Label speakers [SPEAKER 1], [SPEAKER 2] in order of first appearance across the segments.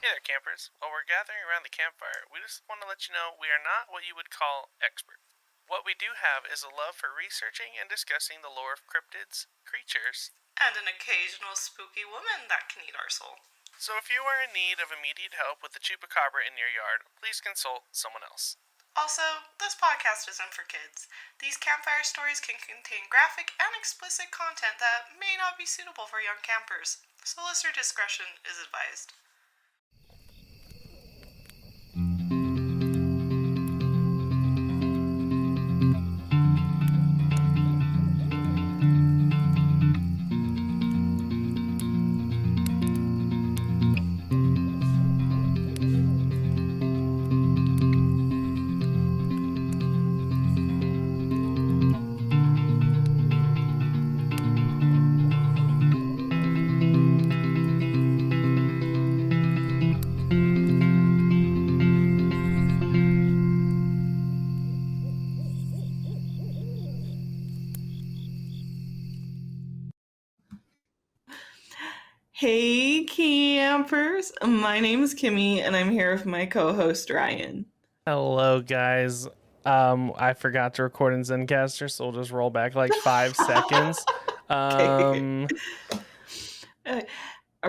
[SPEAKER 1] Hey there, campers. While we're gathering around the campfire, we just want to let you know we are not what you would call experts. What we do have is a love for researching and discussing the lore of cryptids, creatures,
[SPEAKER 2] and an occasional spooky woman that can eat our soul.
[SPEAKER 1] So if you are in need of immediate help with the chupacabra in your yard, please consult someone else.
[SPEAKER 2] Also, this podcast isn't for kids. These campfire stories can contain graphic and explicit content that may not be suitable for young campers, so listener discretion is advised. Hey campers, my name is Kimmy and I'm here with my co-host Ryan.
[SPEAKER 1] Hello, guys. I forgot to record in Zencaster, so we'll just roll back like 5 seconds.
[SPEAKER 2] Are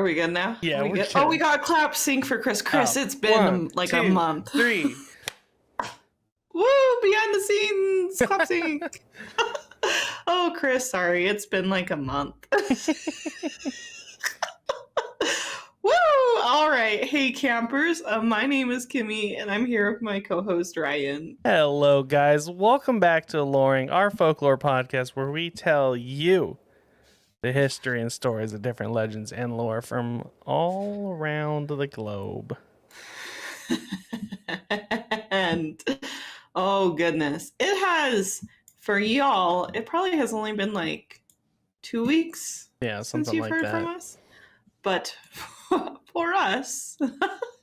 [SPEAKER 2] we good now?
[SPEAKER 1] Yeah, we're good.
[SPEAKER 2] Oh, we got clap sync for Chris. It's been a month.
[SPEAKER 1] 3.
[SPEAKER 2] Woo! Behind the scenes, clap sync. Oh, Chris, sorry, it's been like a month. Woo! All right. Hey, campers. My name is Kimmy, and I'm here with my co-host, Ryan.
[SPEAKER 1] Hello, guys. Welcome back to Aloreing, our folklore podcast where we tell you the history and stories of different legends and lore from all around the globe.
[SPEAKER 2] And, oh, goodness. It has, for y'all, it probably has only been like 2 weeks since you've heard from us. But for us,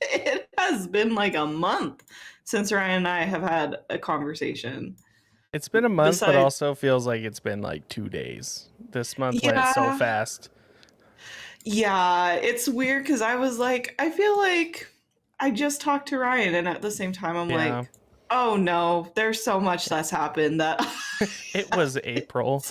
[SPEAKER 2] it has been like a month since Ryan and I have had a conversation.
[SPEAKER 1] It's been a month, but also feels like it's been like 2 days. This month went so fast.
[SPEAKER 2] Yeah, it's weird because I was like, I feel like I just talked to Ryan, and at the same time, I'm like, oh no, there's so much that's happened that
[SPEAKER 1] it was April.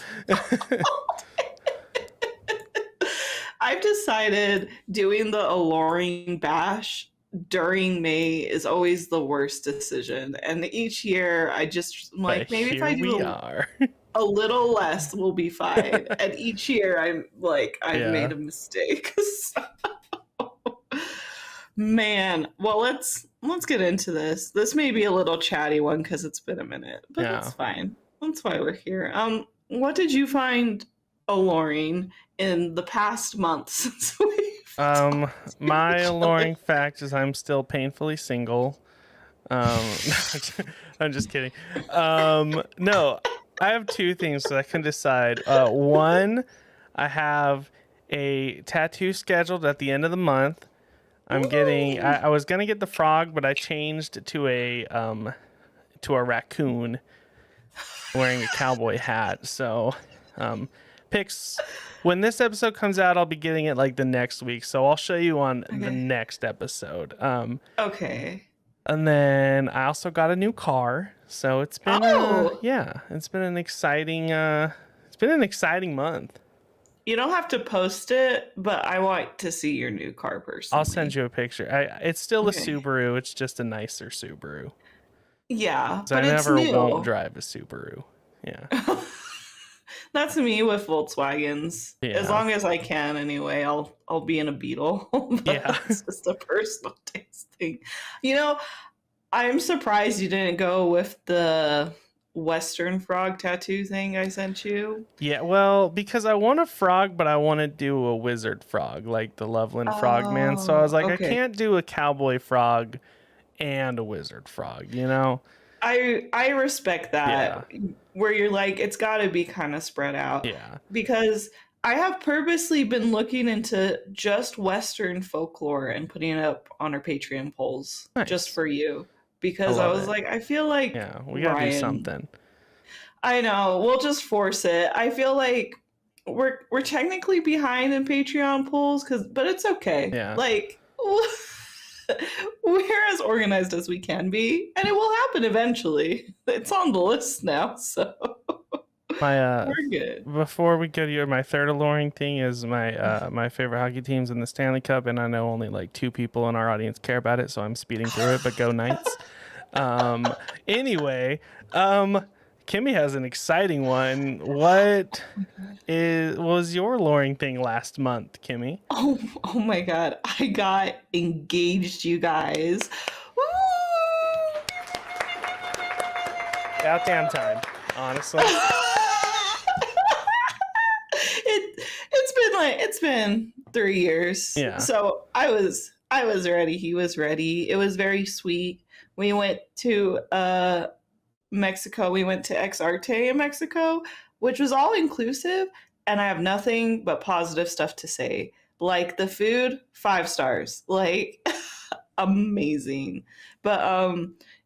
[SPEAKER 2] I've decided doing the Aloreing bash during May is always the worst decision. And each year I just like, maybe if I do a little less, we'll be fine. And each year I'm like, I've made a mistake. Man, well, let's get into this. This may be a little chatty one because it's been a minute, but that's fine. That's why we're here. What did you find Aloreing in the past month since
[SPEAKER 1] my Aloreing fact is I'm still painfully single. I'm just kidding. No, I have 2 things that I can decide. One, I have a tattoo scheduled at the end of the month. I'm getting. I was gonna get the frog, but I changed to a raccoon wearing a cowboy hat. So, pics. When this episode comes out, I'll be getting it like the next week, so I'll show you on the next episode.
[SPEAKER 2] Okay.
[SPEAKER 1] And then I also got a new car, so it's been it's been an exciting month.
[SPEAKER 2] You don't have to post it, but I want to see your new car personally.
[SPEAKER 1] I'll send you a picture. It's still a Subaru. It's just a nicer Subaru.
[SPEAKER 2] Yeah,
[SPEAKER 1] so
[SPEAKER 2] but
[SPEAKER 1] I
[SPEAKER 2] it's
[SPEAKER 1] never
[SPEAKER 2] new.
[SPEAKER 1] won't drive a Subaru. Yeah.
[SPEAKER 2] That's me with Volkswagens. Yeah. As long as I can, anyway. I'll be in a Beetle. It's just a personal taste thing. You know, I'm surprised you didn't go with the Western frog tattoo thing I sent you.
[SPEAKER 1] Yeah, well, because I want a frog, but I want to do a wizard frog, like the Loveland Frogman. So I was like, I can't do a cowboy frog and a wizard frog, you know?
[SPEAKER 2] I respect that. Yeah. Where you're like, it's got to be kind of spread out.
[SPEAKER 1] Yeah.
[SPEAKER 2] Because I have purposely been looking into just Western folklore and putting it up on our Patreon polls just for you. Because I was like, I feel like
[SPEAKER 1] we gotta do something.
[SPEAKER 2] I know. We'll just force it. I feel like we're technically behind in Patreon polls, but it's okay.
[SPEAKER 1] Yeah.
[SPEAKER 2] Like we're as organized as we can be, and it will happen eventually. It's on the list now, so we're good.
[SPEAKER 1] Before we go to my third alluring thing is my favorite hockey teams in the Stanley Cup, and I know only like 2 people in our audience care about it, so I'm speeding through it. But go Knights. Anyway, Kimmy has an exciting one. What was your alluring thing last month, Kimmy?
[SPEAKER 2] Oh my God, I got engaged, you guys. Woo!
[SPEAKER 1] About damn time, honestly.
[SPEAKER 2] It's been 3 years.
[SPEAKER 1] Yeah.
[SPEAKER 2] So I was ready. He was ready. It was very sweet. We went to Mexico. We went to Ex Arte in Mexico, which was all inclusive, and I have nothing but positive stuff to say. Like the food, 5 stars. Like amazing. But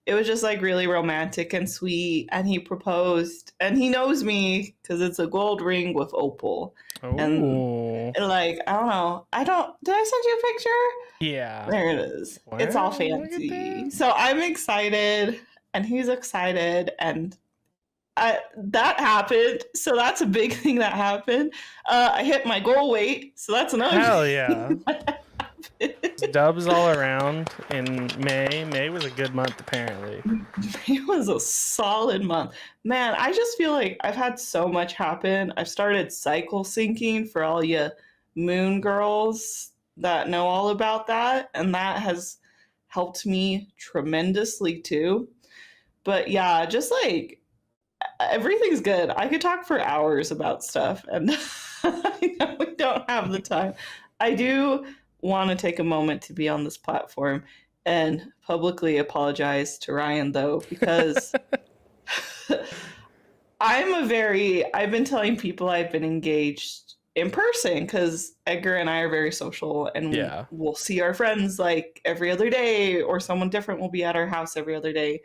[SPEAKER 2] it was just like really romantic and sweet, and he proposed, and he knows me because it's a gold ring with opal.
[SPEAKER 1] Oh.
[SPEAKER 2] And like, I don't know. Did I send you a picture?
[SPEAKER 1] Yeah.
[SPEAKER 2] There it is.
[SPEAKER 1] Wow,
[SPEAKER 2] it's all fancy. So I'm excited, and he's excited, and that happened. So that's a big thing that happened. I hit my goal weight, so that's another
[SPEAKER 1] Hell
[SPEAKER 2] thing
[SPEAKER 1] yeah. Dubs all around in May. May was a good month, apparently.
[SPEAKER 2] It was a solid month. Man, I just feel like I've had so much happen. I've started cycle syncing for all you moon girls that know all about that, and that has helped me tremendously too. But yeah, just like everything's good. I could talk for hours about stuff, and I know we don't have the time. I do want to take a moment to be on this platform and publicly apologize to Ryan, though, because I've been telling people I've been engaged in person because Edgar and I are very social, and we'll see our friends like every other day, or someone different will be at our house every other day.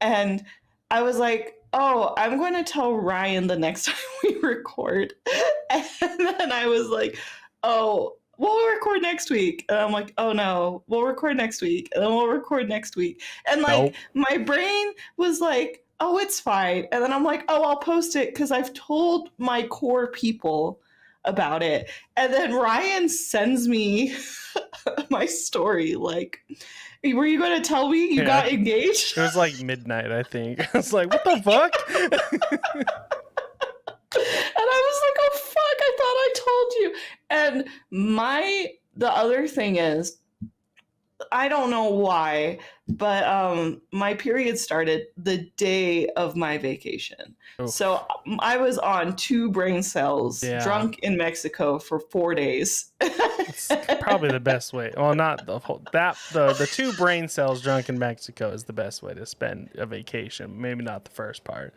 [SPEAKER 2] And I was like, oh, I'm going to tell Ryan the next time we record. And then I was like, oh, we'll record next week. And I'm like, oh no, we'll record next week. And then we'll record next week. And like, my brain was like, oh, it's fine. And then I'm like, oh, I'll post it because I've told my core people about it. And then Ryan sends me my story like, were you going to tell me you got engaged?
[SPEAKER 1] It was like midnight, I think. I was like, what the fuck?
[SPEAKER 2] And I was like, oh fuck, I thought I told you. And the other thing is, I don't know why, but my period started the day of my vacation. Oof. So I was on 2 brain cells, drunk in Mexico for 4 days.
[SPEAKER 1] It's probably the best way. Well, not the whole the 2 brain cells drunk in Mexico is the best way to spend a vacation. Maybe not the first part.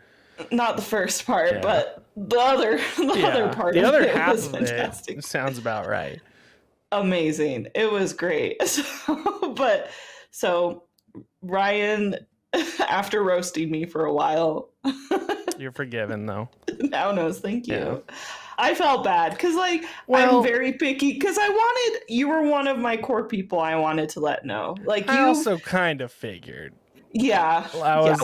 [SPEAKER 2] Not the first part, but the other part.
[SPEAKER 1] The other half
[SPEAKER 2] was
[SPEAKER 1] of
[SPEAKER 2] fantastic.
[SPEAKER 1] it sounds about right.
[SPEAKER 2] Amazing. It was great. So Ryan, after roasting me for a while,
[SPEAKER 1] you're forgiven though.
[SPEAKER 2] Now knows. Thank you. Yeah. I felt bad because I'm very picky because you were one of my core people I wanted to let know. Like
[SPEAKER 1] I also kind of figured.
[SPEAKER 2] Yeah,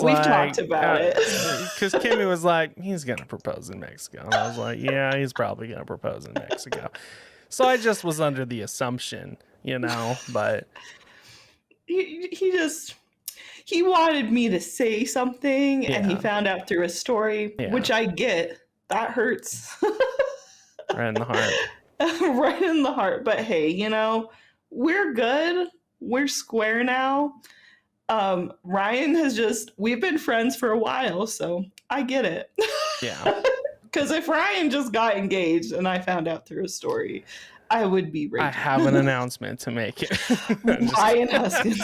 [SPEAKER 2] we've talked about it.
[SPEAKER 1] Because Kimmy was like, he's going to propose in Mexico. And I was like, yeah, he's probably going to propose in Mexico. So I just was under the assumption, but...
[SPEAKER 2] He wanted me to say something, and he found out through a story, which I get. That hurts.
[SPEAKER 1] Right in the heart.
[SPEAKER 2] Right in the heart. But hey, we're good. We're square now. Ryan we've been friends for a while, so I get it.
[SPEAKER 1] Yeah.
[SPEAKER 2] Because if Ryan just got engaged and I found out through a story, I would be raging.
[SPEAKER 1] I have an announcement to make.
[SPEAKER 2] Ryan Huskins.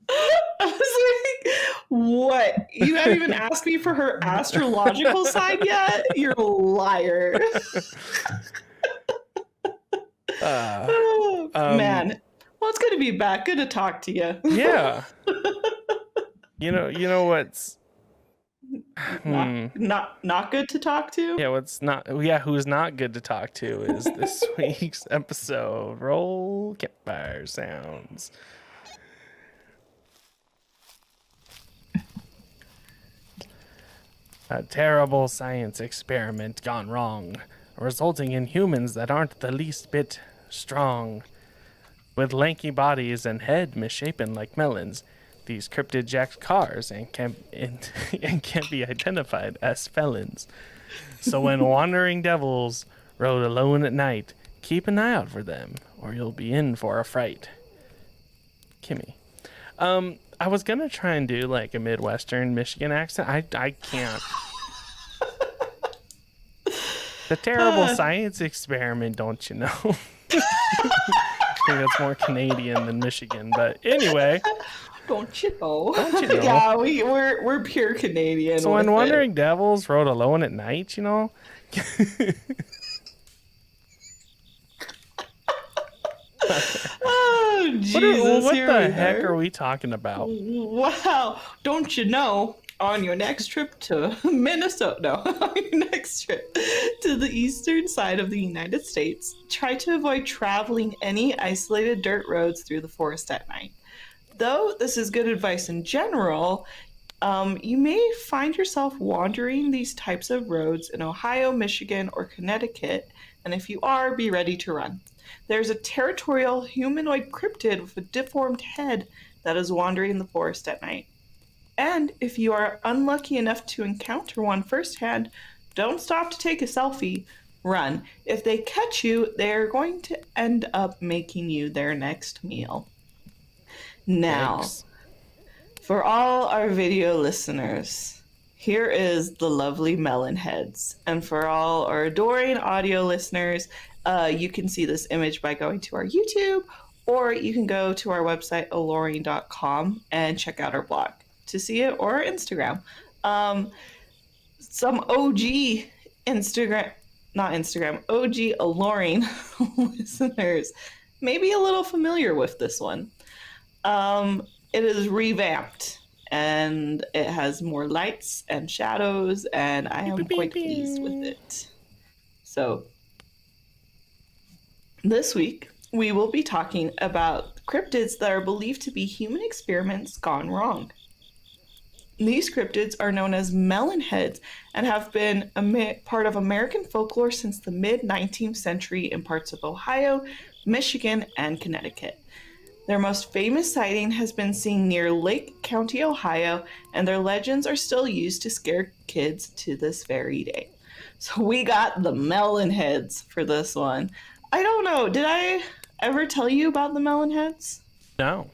[SPEAKER 2] I was like, what? You haven't even asked me for her astrological sign yet? You're a liar. Man. Well, it's good to be back. Good to talk to you.
[SPEAKER 1] Yeah. You know what's
[SPEAKER 2] Not good to talk to?
[SPEAKER 1] Yeah, who's not good to talk to is this week's episode. Roll campfire sounds. A terrible science experiment gone wrong, resulting in humans that aren't the least bit strong. With lanky bodies and head misshapen like melons, these cryptid jacked cars and can't be identified as felons. So when wandering devils rode alone at night, keep an eye out for them, or you'll be in for a fright. Kimmy. I was gonna try and do like a Midwestern Michigan accent. I can't. The terrible science experiment, don't you know? I think that's more Canadian than Michigan, but anyway.
[SPEAKER 2] Don't you know?
[SPEAKER 1] Don't you know?
[SPEAKER 2] Yeah, we're pure Canadian.
[SPEAKER 1] So when wandering devils rode alone at night, you know.
[SPEAKER 2] Oh, Jesus.
[SPEAKER 1] What the heck are we talking about?
[SPEAKER 2] Wow. Don't you know, on your next trip to Minnesota, no, on your next trip to the eastern side of the United States, try to avoid traveling any isolated dirt roads through the forest at night. Though this is good advice in general, you may find yourself wandering these types of roads in Ohio, Michigan, or Connecticut, and if you are, be ready to run. There's a territorial humanoid cryptid with a deformed head that is wandering the forest at night. And if you are unlucky enough to encounter one firsthand, don't stop to take a selfie. Run. If they catch you, they're going to end up making you their next meal. Now,
[SPEAKER 1] Thanks.
[SPEAKER 2] For all our video listeners, here is the lovely Melon Heads. And for all our adoring audio listeners, you can see this image by going to our YouTube, or you can go to our website, aloreing.com, and check out our blog to see it, or Instagram. Some OG OG Aloreing listeners may be a little familiar with this one. It is revamped, and it has more lights and shadows, and I am quite pleased with it. So, this week, we will be talking about cryptids that are believed to be human experiments gone wrong. These cryptids are known as melon heads and have been part of American folklore since the mid-19th century in parts of Ohio, Michigan, and Connecticut. Their most famous sighting has been seen near Lake County, Ohio, and their legends are still used to scare kids to this very day. So we got the melon heads for this one. I don't know, did I ever tell you about the melon heads?
[SPEAKER 1] No.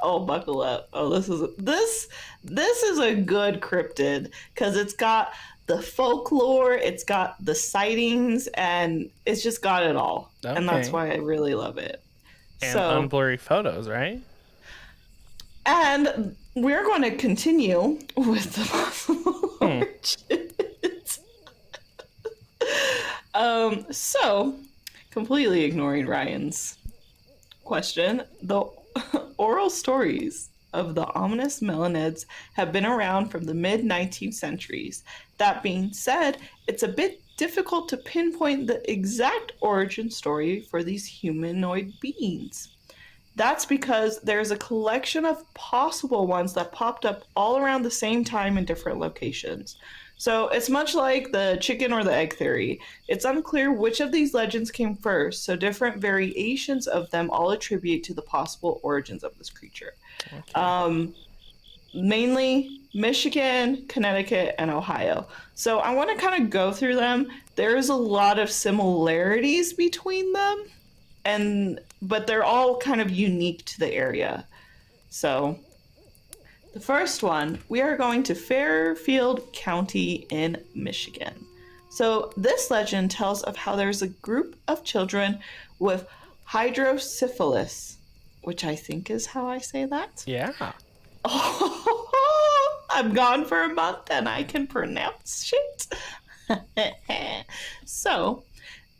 [SPEAKER 2] Oh, buckle up. Oh, this is a good cryptid because it's got the folklore, it's got the sightings, and it's just got it all. Okay. And that's why I really love it.
[SPEAKER 1] And unblurry photos, right?
[SPEAKER 2] And we're going to continue with the possible origins. So, completely ignoring Ryan's question, the oral stories of the ominous melon heads have been around from the mid-19th centuries. That being said, it's a bit difficult to pinpoint the exact origin story for these humanoid beings. That's because there's a collection of possible ones that popped up all around the same time in different locations. So it's much like the chicken or the egg theory. It's unclear which of these legends came first, so different variations of them all attribute to the possible origins of this creature. Okay. Mainly Michigan, Connecticut, and Ohio. So I want to kind of go through them. There's a lot of similarities between them, but they're all kind of unique to the area. So the first one, we are going to Fairfield County in Michigan. So this legend tells of how there's a group of children with hydrocephalus, which I think is how I say that.
[SPEAKER 1] Yeah.
[SPEAKER 2] Oh, I'm gone for a month and I can pronounce shit. So,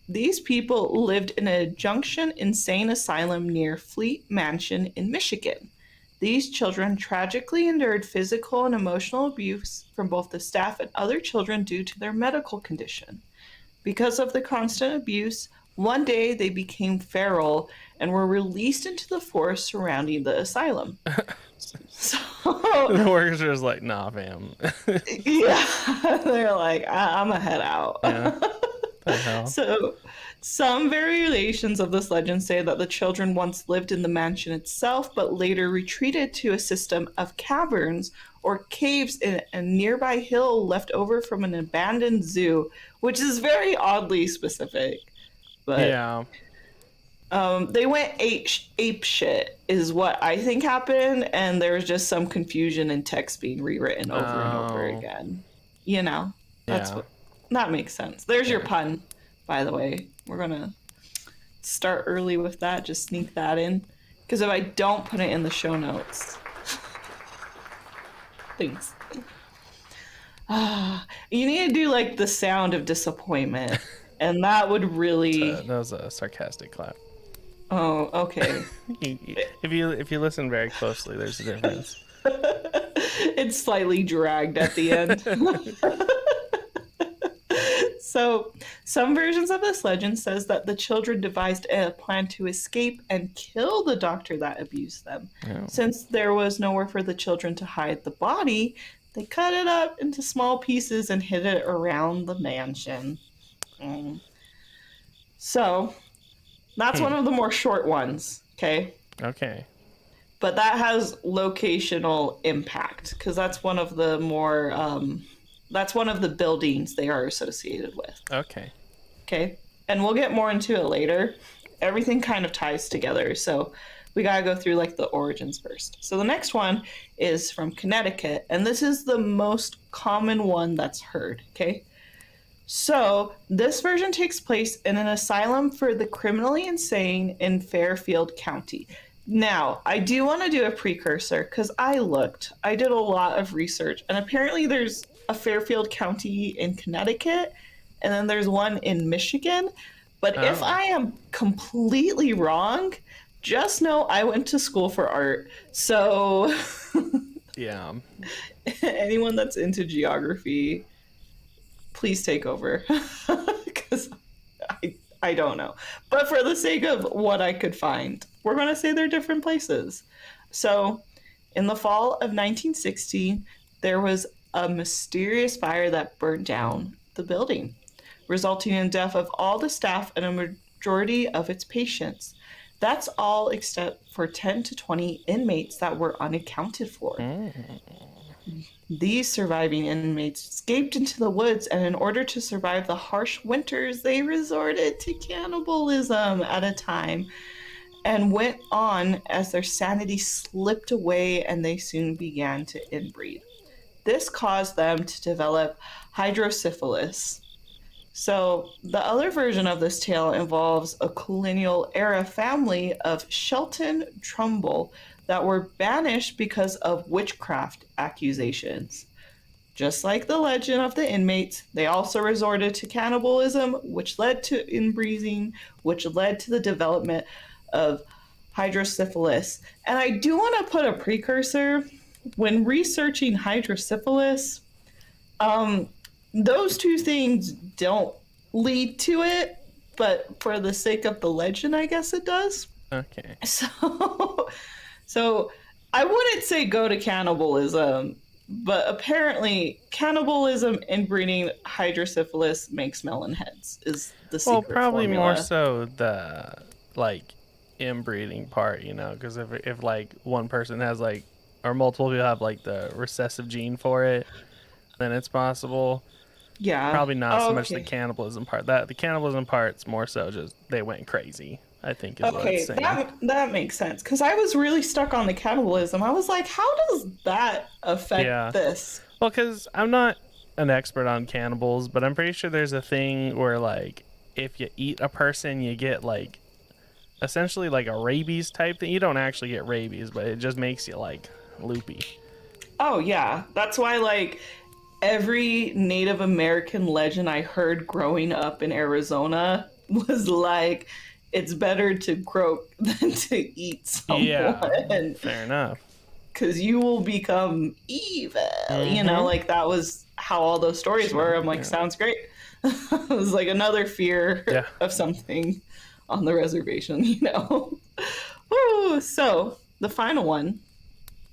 [SPEAKER 2] these people lived in a Junction Insane Asylum near Fleet Mansion in Michigan. These children tragically endured physical and emotional abuse from both the staff and other children due to their medical condition. Because of the constant abuse, one day they became feral and were released into the forest surrounding the asylum. So
[SPEAKER 1] the workers are just like, nah, fam.
[SPEAKER 2] Yeah, they're like, I'm gonna head out.
[SPEAKER 1] Yeah. The hell?
[SPEAKER 2] So, some variations of this legend say that the children once lived in the mansion itself, but later retreated to a system of caverns or caves in a nearby hill left over from an abandoned zoo, which is very oddly specific. But
[SPEAKER 1] yeah.
[SPEAKER 2] They went ape shit is what I think happened, and there was just some confusion in text being rewritten over and over again. You know, that makes sense. There's your pun, by the way. We're gonna start early with that. Just sneak that in, because if I don't put it in the show notes, thanks. You need to do like the sound of disappointment, and that would really.
[SPEAKER 1] That was a sarcastic clap.
[SPEAKER 2] Oh, okay.
[SPEAKER 1] If you listen very closely, there's a difference.
[SPEAKER 2] It's slightly dragged at the end. So, some versions of this legend says that the children devised a plan to escape and kill the doctor that abused them. Oh. Since there was nowhere for the children to hide the body, they cut it up into small pieces and hid it around the mansion. So, that's one of the more short ones, okay?
[SPEAKER 1] Okay.
[SPEAKER 2] But that has locational impact, because that's one of the more... that's one of the buildings they are associated with.
[SPEAKER 1] Okay.
[SPEAKER 2] Okay. And we'll get more into it later. Everything kind of ties together. So we got to go through like the origins first. So the next one is from Connecticut. And this is the most common one that's heard. Okay. So this version takes place in an asylum for the criminally insane in Fairfield County. Now, I do want to do a precursor because I did a lot of research, and apparently there's a Fairfield County in Connecticut, and then there's one in Michigan. But if I am completely wrong, just know I went to school for art. So
[SPEAKER 1] yeah.
[SPEAKER 2] Anyone that's into geography, please take over. Because I don't know. But for the sake of what I could find, we're going to say they're different places. So in the fall of 1960, there was a mysterious fire that burned down the building, resulting in the death of all the staff and a majority of its patients. That's all except for 10 to 20 inmates that were unaccounted for. These surviving inmates escaped into the woods, and in order to survive the harsh winters, they resorted to cannibalism at a time and went on as their sanity slipped away and they soon began to inbreed. This caused them to develop hydrosyphilis. So the other version of this tale involves a colonial era family of Shelton Trumbull that were banished because of witchcraft accusations. Just like the legend of the inmates, they also resorted to cannibalism, which led to inbreeding, which led to the development of hydrosyphilis. And I do want to put a precursor. When researching hydrosyphilis, those two things don't lead to it, but for the sake of the legend, I guess it does.
[SPEAKER 1] Okay.
[SPEAKER 2] So I wouldn't say go to cannibalism, but apparently cannibalism inbreeding hydrosyphilis makes melon heads is the secret
[SPEAKER 1] Well, probably
[SPEAKER 2] formula.
[SPEAKER 1] more so the like inbreeding part, you know, because if like one person has like, or multiple people have like the recessive gene for it, then it's possible.
[SPEAKER 2] Yeah.
[SPEAKER 1] Probably not so much the cannibalism part. The cannibalism part's more so just they went crazy, I think is what it's saying.
[SPEAKER 2] That makes sense. Because I was really stuck on the cannibalism. I was like, how does that affect this?
[SPEAKER 1] Well, because I'm not an expert on cannibals, but I'm pretty sure there's a thing where like if you eat a person, you get like essentially like a rabies type thing. You don't actually get rabies, but it just makes you like loopy.
[SPEAKER 2] Oh yeah, that's why like every Native American legend I heard growing up in Arizona was like, it's better to croak than to eat someone.
[SPEAKER 1] Yeah, fair enough.
[SPEAKER 2] because you will become evil. You know, like that was how all those stories were. I'm like, sounds great. It was like another fear of something on the reservation, you know. Ooh, so the final one,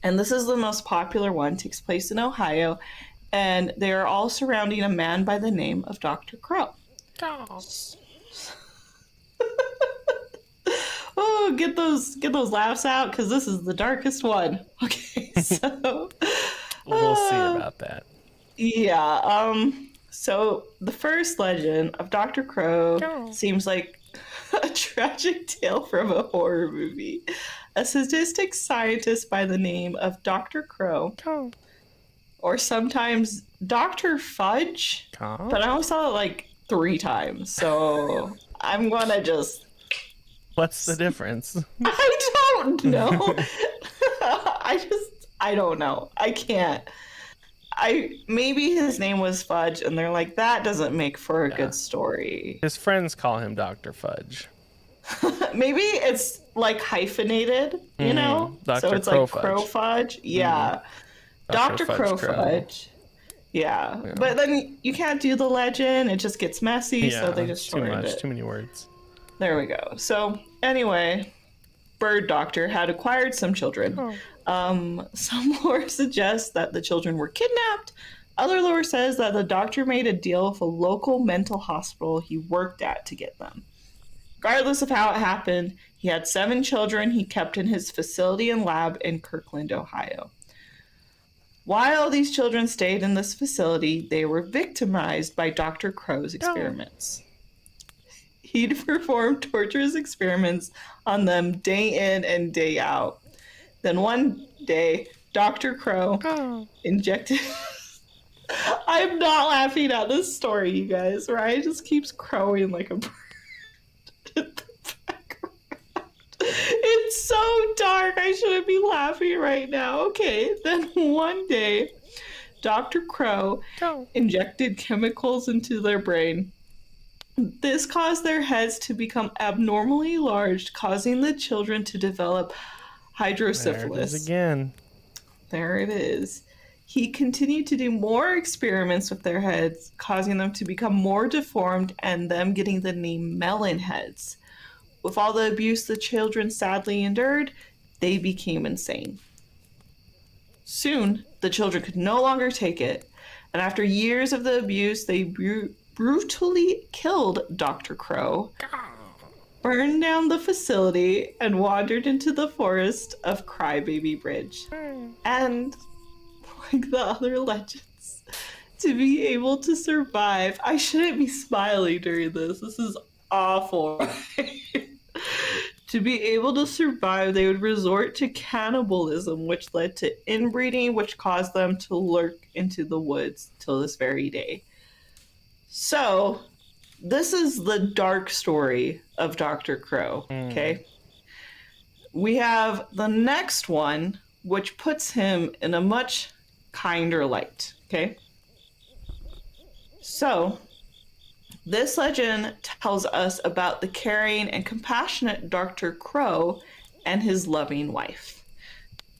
[SPEAKER 2] and this is the most popular one, takes place in Ohio, and they are all surrounding a man by the name of Dr. Crow. Oh, get those laughs out, because this is the darkest one. Okay, so
[SPEAKER 1] we'll see about that.
[SPEAKER 2] Yeah. So the first legend of Dr. Crow seems like a tragic tale from a horror movie. A sadistic scientist by the name of Dr. Crow, or sometimes Dr. Fudge, but I only saw it like 3 times, so I'm gonna just...
[SPEAKER 1] What's the difference?
[SPEAKER 2] I don't know. I don't know. I can't. Maybe his name was Fudge, and they're like, that doesn't make for a good story.
[SPEAKER 1] His friends call him Dr. Fudge.
[SPEAKER 2] Maybe it's like hyphenated, you know?
[SPEAKER 1] Dr.
[SPEAKER 2] So it's
[SPEAKER 1] Crow
[SPEAKER 2] like
[SPEAKER 1] Fudge.
[SPEAKER 2] Crow Fudge. Yeah. Dr. Crow Fudge. Yeah. But then you can't do the legend. It just gets messy, so they just shortened it.
[SPEAKER 1] Too many words.
[SPEAKER 2] There we go. So anyway, Bird Doctor had acquired some children. Some lore suggests that the children were kidnapped. Other lore says that the doctor made a deal with a local mental hospital he worked at to get them. Regardless of how it happened, he had 7 children he kept in his facility and lab in Kirkland, Ohio. While these children stayed in this facility, they were victimized by Dr. Crow's experiments. He'd perform torturous experiments on them day in and day out. Then one day, Dr. Crow injected... I'm not laughing at this story, you guys. Ryan just keeps crowing like a bird in the background. It's so dark. I shouldn't be laughing right now. Okay, then one day, Dr. Crow injected chemicals into their brain. This caused their heads to become abnormally large, causing the children to develop hydrocephalus. There it is. He continued to do more experiments with their heads, causing them to become more deformed and them getting the name Melon Heads. With all the abuse the children sadly endured, they became insane. Soon, the children could no longer take it, and after years of the abuse, they brutally killed Dr. Crow, burned down the facility, and wandered into the forest of Crybaby Bridge. And, like the other legends, to be able to survive... I shouldn't be smiling during this. This is awful. To be able to survive, they would resort to cannibalism, which led to inbreeding, which caused them to lurk into the woods till this very day. So, this is the dark story of Dr. Crow, okay? We have the next one, which puts him in a much kinder light, okay? So, this legend tells us about the caring and compassionate Dr. Crow and his loving wife.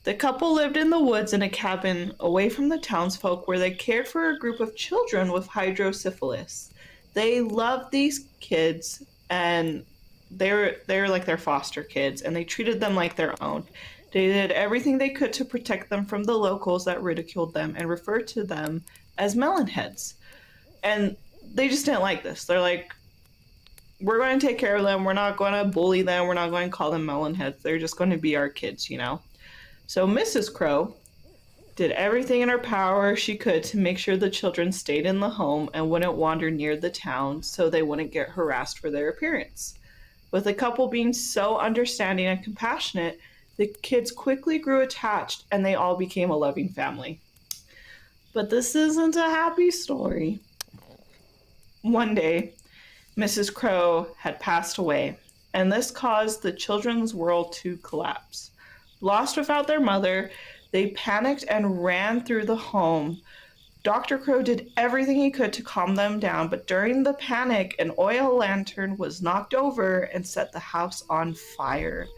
[SPEAKER 2] The couple lived in the woods in a cabin away from the townsfolk where they cared for a group of children with hydrocephalus. They loved these kids, and they were like their foster kids, and they treated them like their own. They did everything they could to protect them from the locals that ridiculed them and referred to them as Melon Heads. And they just didn't like this. They're like, we're going to take care of them. We're not going to bully them. We're not going to call them Melon Heads. They're just going to be our kids, you know? So Mrs. Crow did everything in her power she could to make sure the children stayed in the home and wouldn't wander near the town so they wouldn't get harassed for their appearance. With the couple being so understanding and compassionate, the kids quickly grew attached and they all became a loving family. But this isn't a happy story. One day, Mrs. Crow had passed away, and this caused the children's world to collapse. Lost without their mother, they panicked and ran through the home. Dr. Crow did everything he could to calm them down, but during the panic, an oil lantern was knocked over and set the house on fire,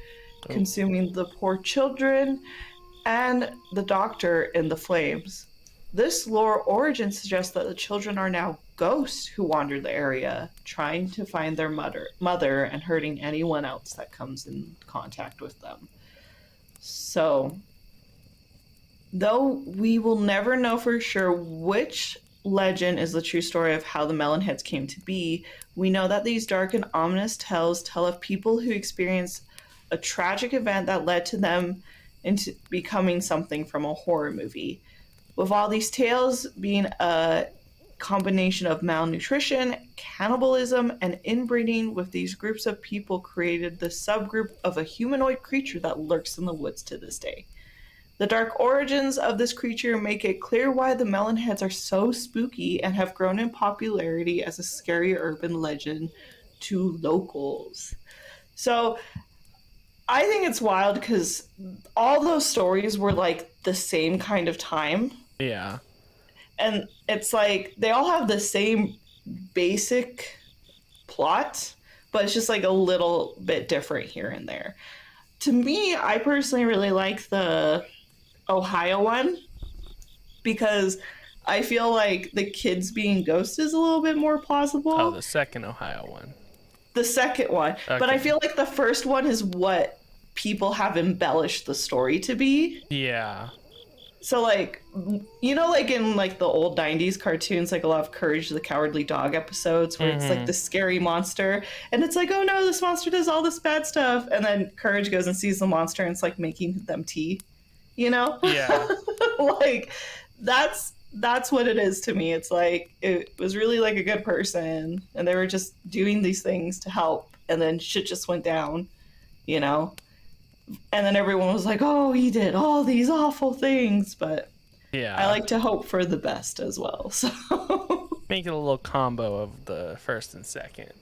[SPEAKER 2] consuming the poor children and the doctor in the flames. This lore origin suggests that the children are now ghosts who wander the area, trying to find their mother and hurting anyone else that comes in contact with them. So, though we will never know for sure which legend is the true story of how the Melon Heads came to be, we know that these dark and ominous tales tell of people who experienced a tragic event that led to them into becoming something from a horror movie. With all these tales being a combination of malnutrition, cannibalism, and inbreeding with these groups of people created the subgroup of a humanoid creature that lurks in the woods to this day. The dark origins of this creature make it clear why the Melon Heads are so spooky and have grown in popularity as a scary urban legend to locals. So I think it's wild because all those stories were like the same kind of time.
[SPEAKER 1] Yeah.
[SPEAKER 2] And it's like they all have the same basic plot, but it's just like a little bit different here and there. To me, I personally really like the Ohio one because I feel like the kids being ghosts is a little bit more plausible.
[SPEAKER 1] Oh, the second Ohio one.
[SPEAKER 2] The second one.
[SPEAKER 1] Okay.
[SPEAKER 2] But I feel like the first one is what people have embellished the story to be.
[SPEAKER 1] Yeah.
[SPEAKER 2] So, like, you know, like in like the old 90s cartoons, like a lot of Courage the Cowardly Dog episodes where it's like the scary monster and it's like, oh no, this monster does all this bad stuff. And then Courage goes and sees the monster and it's like making them tea, you know?
[SPEAKER 1] Yeah.
[SPEAKER 2] Like, that's what it is to me. It's like, it was really like a good person and they were just doing these things to help. And then shit just went down, you know? And then everyone was like, oh, he did all these awful things. But yeah, I like to hope for the best as well. So
[SPEAKER 1] make it a little combo of the first and second.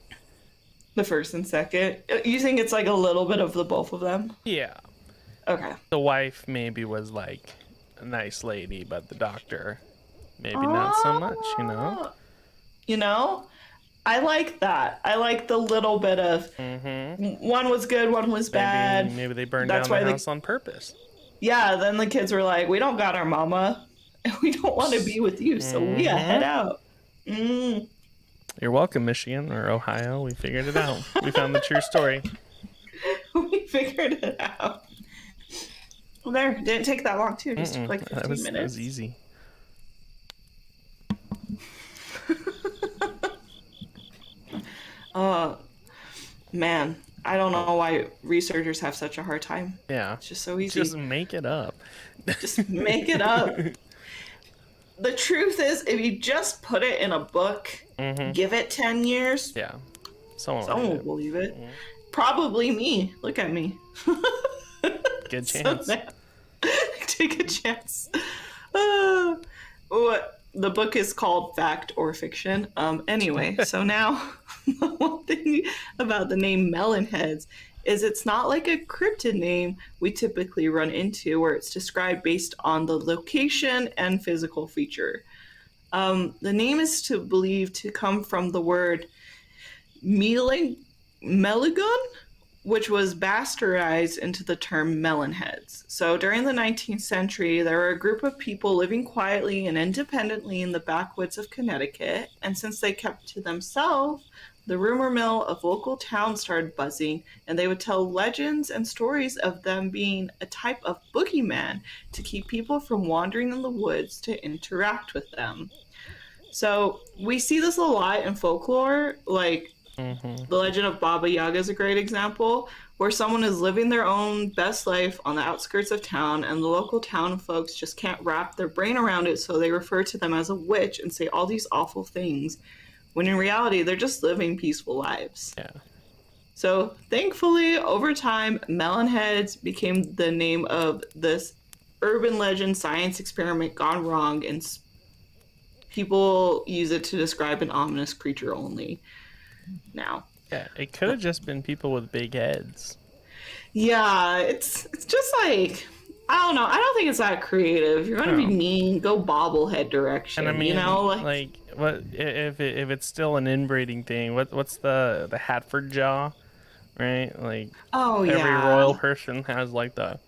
[SPEAKER 2] The first and second? You think it's like a little bit of the both of them?
[SPEAKER 1] Yeah.
[SPEAKER 2] Okay.
[SPEAKER 1] The wife maybe was like a nice lady, but the doctor maybe not so much, you know?
[SPEAKER 2] You know? I like that. I like the little bit of one was good, one was bad.
[SPEAKER 1] Maybe they burned down the house on purpose.
[SPEAKER 2] Yeah, then the kids were like, we don't got our mama, and we don't want to be with you, so we gotta head out.
[SPEAKER 1] You're welcome, Michigan or Ohio. We figured it out. We found the true story.
[SPEAKER 2] We figured it out. Well, there. Didn't take that long, too. Just took like 15 minutes.
[SPEAKER 1] That was easy.
[SPEAKER 2] Man, I don't know why researchers have such a hard time.
[SPEAKER 1] Yeah.
[SPEAKER 2] It's just so easy.
[SPEAKER 1] Just make it up.
[SPEAKER 2] Just make it up. The truth is, if you just put it in a book, give it 10 years.
[SPEAKER 1] Yeah. Someone
[SPEAKER 2] will believe it. Probably me. Look at me.
[SPEAKER 1] Good chance.
[SPEAKER 2] So, take a chance. The book is called Fact or Fiction. Anyway, so now the one thing about the name Melon Heads is it's not like a cryptid name we typically run into where it's described based on the location and physical feature. The name is believed to come from the word Meligun, which was bastardized into the term melon heads. So during the 19th century, there were a group of people living quietly and independently in the backwoods of Connecticut, and since they kept to themselves, the rumor mill of local towns started buzzing, and they would tell legends and stories of them being a type of boogeyman to keep people from wandering in the woods to interact with them. So we see this a lot in folklore, like the legend of Baba Yaga is a great example, where someone is living their own best life on the outskirts of town, and the local town folks just can't wrap their brain around it, so they refer to them as a witch and say all these awful things, when in reality, they're just living peaceful lives.
[SPEAKER 1] Yeah.
[SPEAKER 2] So thankfully, over time, Melon Heads became the name of this urban legend science experiment gone wrong, and people use it to describe an ominous creature only now.
[SPEAKER 1] Yeah, it could have just been people with big heads.
[SPEAKER 2] Yeah, it's just like, I don't know. I don't think it's that creative. You're gonna be mean, go bobblehead direction. And I mean, you know,
[SPEAKER 1] like what if it's still an inbreeding thing? What's the Hatford jaw, right? Like, every royal person has like the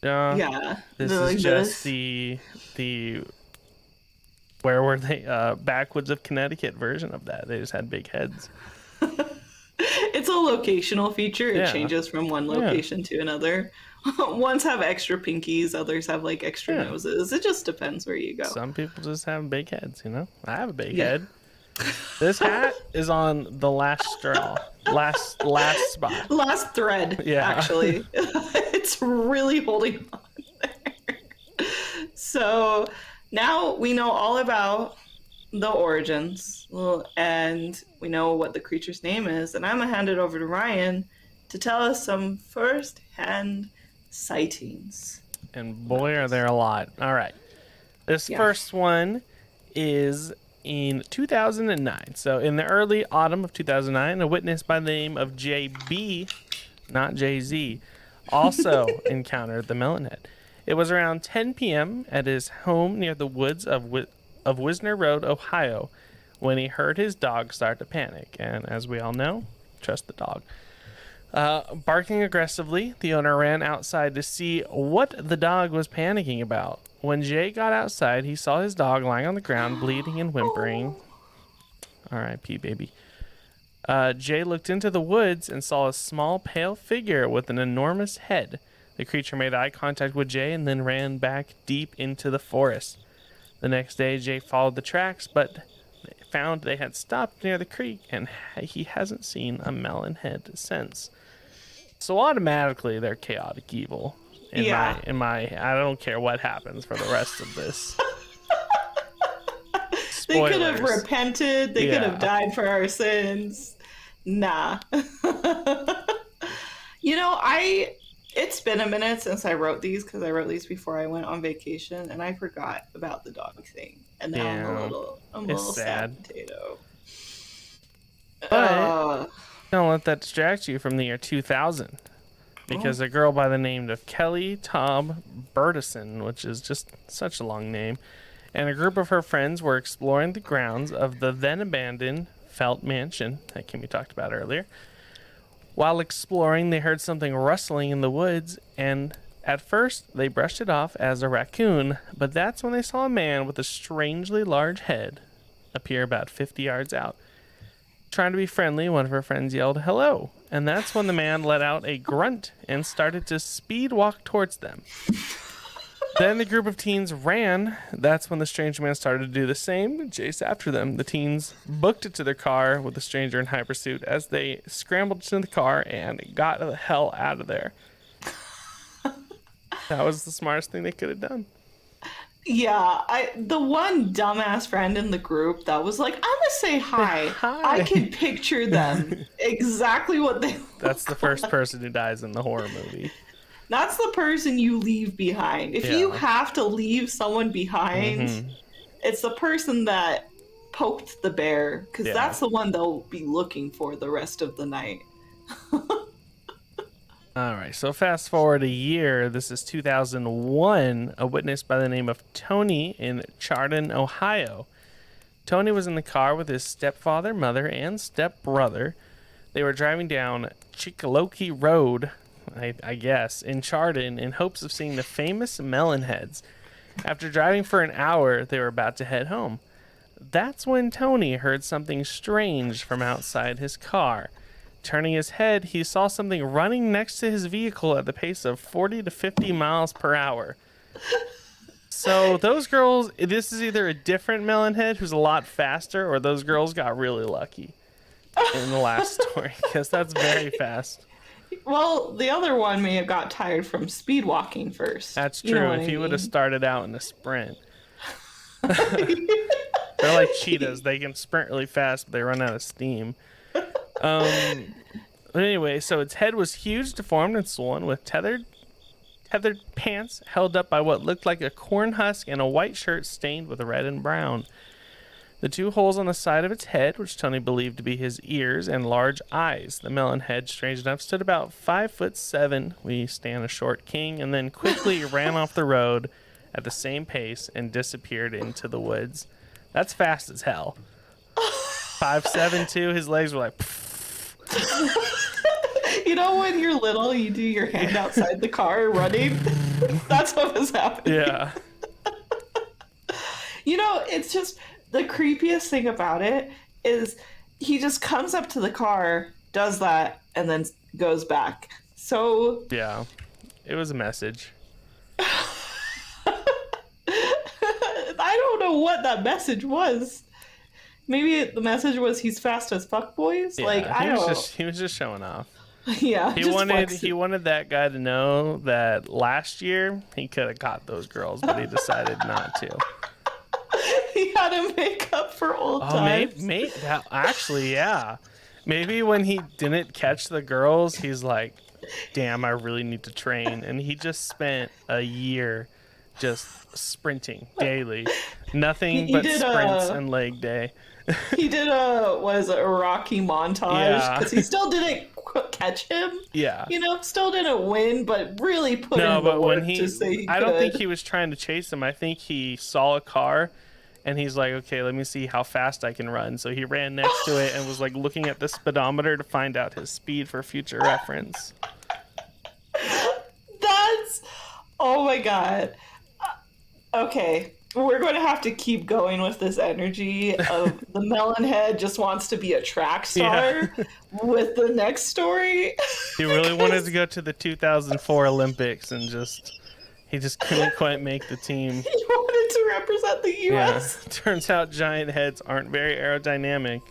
[SPEAKER 2] Yeah.
[SPEAKER 1] This
[SPEAKER 2] They're
[SPEAKER 1] is
[SPEAKER 2] like
[SPEAKER 1] just
[SPEAKER 2] this.
[SPEAKER 1] the where were they? Backwoods of Connecticut version of that. They just had big heads.
[SPEAKER 2] It's a locational feature. It
[SPEAKER 1] Yeah.
[SPEAKER 2] changes from one location to another. Ones have extra pinkies, others have like extra noses. It just depends where you go.
[SPEAKER 1] Some people just have big heads, you know? I have a big head. This hat is on the last straw. Last spot.
[SPEAKER 2] Last thread, actually. It's really holding on there. So now we know all about the origins, and we know what the creature's name is, and I'm gonna hand it over to Ryan to tell us some first-hand sightings.
[SPEAKER 1] And boy, are there a lot. All right. This first one is in 2009. So in the early autumn of 2009, a witness by the name of JB, not JZ, also encountered the Melon Head. It was around 10 p.m. at his home near the woods of Wisner Road, Ohio, when he heard his dog start to panic. And as we all know, trust the dog. Barking aggressively, the owner ran outside to see what the dog was panicking about. When Jay got outside, he saw his dog lying on the ground, bleeding and whimpering. R.I.P. baby. Jay looked into the woods and saw a small, pale figure with an enormous head. The creature made eye contact with Jay and then ran back deep into the forest. The next day, Jay followed the tracks, but found they had stopped near the creek, and he hasn't seen a melon head since. So automatically, they're chaotic evil. In my, I don't care what happens for the rest of this.
[SPEAKER 2] They could have repented. They could have died for our sins. Nah. You know, it's been a minute since I wrote these, because I wrote these before I went on vacation, and I forgot about the dog thing. And now I'm a little sad potato.
[SPEAKER 1] But don't let that distract you from the year 2000. Because a girl by the name of Kelly Taub Bertison, which is just such a long name, and a group of her friends were exploring the grounds of the then abandoned Felt Mansion that Kimmy talked about earlier. While exploring, they heard something rustling in the woods, and at first they brushed it off as a raccoon, but that's when they saw a man with a strangely large head appear about 50 yards out. Trying to be friendly, one of her friends yelled, "Hello," and that's when the man let out a grunt and started to speed walk towards them. Then the group of teens ran. That's when the strange man started to do the same, chase after them. The teens booked it to their car with the stranger in high pursuit as they scrambled to the car and got the hell out of there. That was the smartest thing they could have done.
[SPEAKER 2] Yeah, the one dumbass friend in the group that was like, I'm gonna say hi. I can picture them exactly what they look
[SPEAKER 1] That's the first person who dies in the horror movie.
[SPEAKER 2] That's the person you leave behind. If you have to leave someone behind, it's the person that poked the bear, because that's the one they'll be looking for the rest of the night.
[SPEAKER 1] All right, so fast forward a year. This is 2001. A witness by the name of Tony in Chardon, Ohio. Tony was in the car with his stepfather, mother, and stepbrother. They were driving down Chicoloke Road, I guess, in Chardon in hopes of seeing the famous Melon Heads. After driving for an hour, they were about to head home. That's when Tony heard something strange from outside his car. Turning his head, he saw something running next to his vehicle at the pace of 40 to 50 miles per hour. So those girls, this is either a different Melon Head who's a lot faster, or those girls got really lucky in the last story, because that's very fast.
[SPEAKER 2] Well, the other one may have got tired from speed walking first.
[SPEAKER 1] That's true. If he would have started out in a sprint. They're like cheetahs. They can sprint really fast, but they run out of steam. Anyway, so its head was huge, deformed, and swollen, with tethered pants held up by what looked like a corn husk, and a white shirt stained with red and brown. The two holes on the side of its head, which Tony believed to be his ears, and large eyes. The Melon Head, strange enough, stood about 5'7". We stand a short king, and then quickly ran off the road at the same pace and disappeared into the woods. That's fast as hell. 5'7" too. His legs were like.
[SPEAKER 2] You know when you're little, you do your hand outside the car running? That's what was happening.
[SPEAKER 1] Yeah.
[SPEAKER 2] You know, it's just the creepiest thing about it is he just comes up to the car, does that, and then goes back. So
[SPEAKER 1] yeah, it was a message.
[SPEAKER 2] I don't know what that message was. Maybe the message was he's fast as fuck, boys.
[SPEAKER 1] Yeah,
[SPEAKER 2] like I don't know.
[SPEAKER 1] He was just showing off.
[SPEAKER 2] Yeah,
[SPEAKER 1] he wanted that guy to know that last year he could have caught those girls, but he decided not to.
[SPEAKER 2] He had to make up for old times.
[SPEAKER 1] Actually, yeah. Maybe when he didn't catch the girls, he's like, damn, I really need to train. And he just spent a year just sprinting daily. Nothing but sprints and leg day.
[SPEAKER 2] He did a Rocky montage because he still didn't catch him.
[SPEAKER 1] Yeah.
[SPEAKER 2] You know, still didn't win, but really put in the work to say he
[SPEAKER 1] I don't think he was trying to chase him. I think he saw a car and he's like, okay, let me see how fast I can run. So he ran next to it and was like looking at the speedometer to find out his speed for future reference.
[SPEAKER 2] Oh my god. Okay, we're going to have to keep going with this energy of the Melon Head just wants to be a track star with the next story.
[SPEAKER 1] He really wanted to go to the 2004 Olympics and he just couldn't quite make the team.
[SPEAKER 2] He wanted to represent the U.S.
[SPEAKER 1] Yeah. Turns out giant heads aren't very aerodynamic.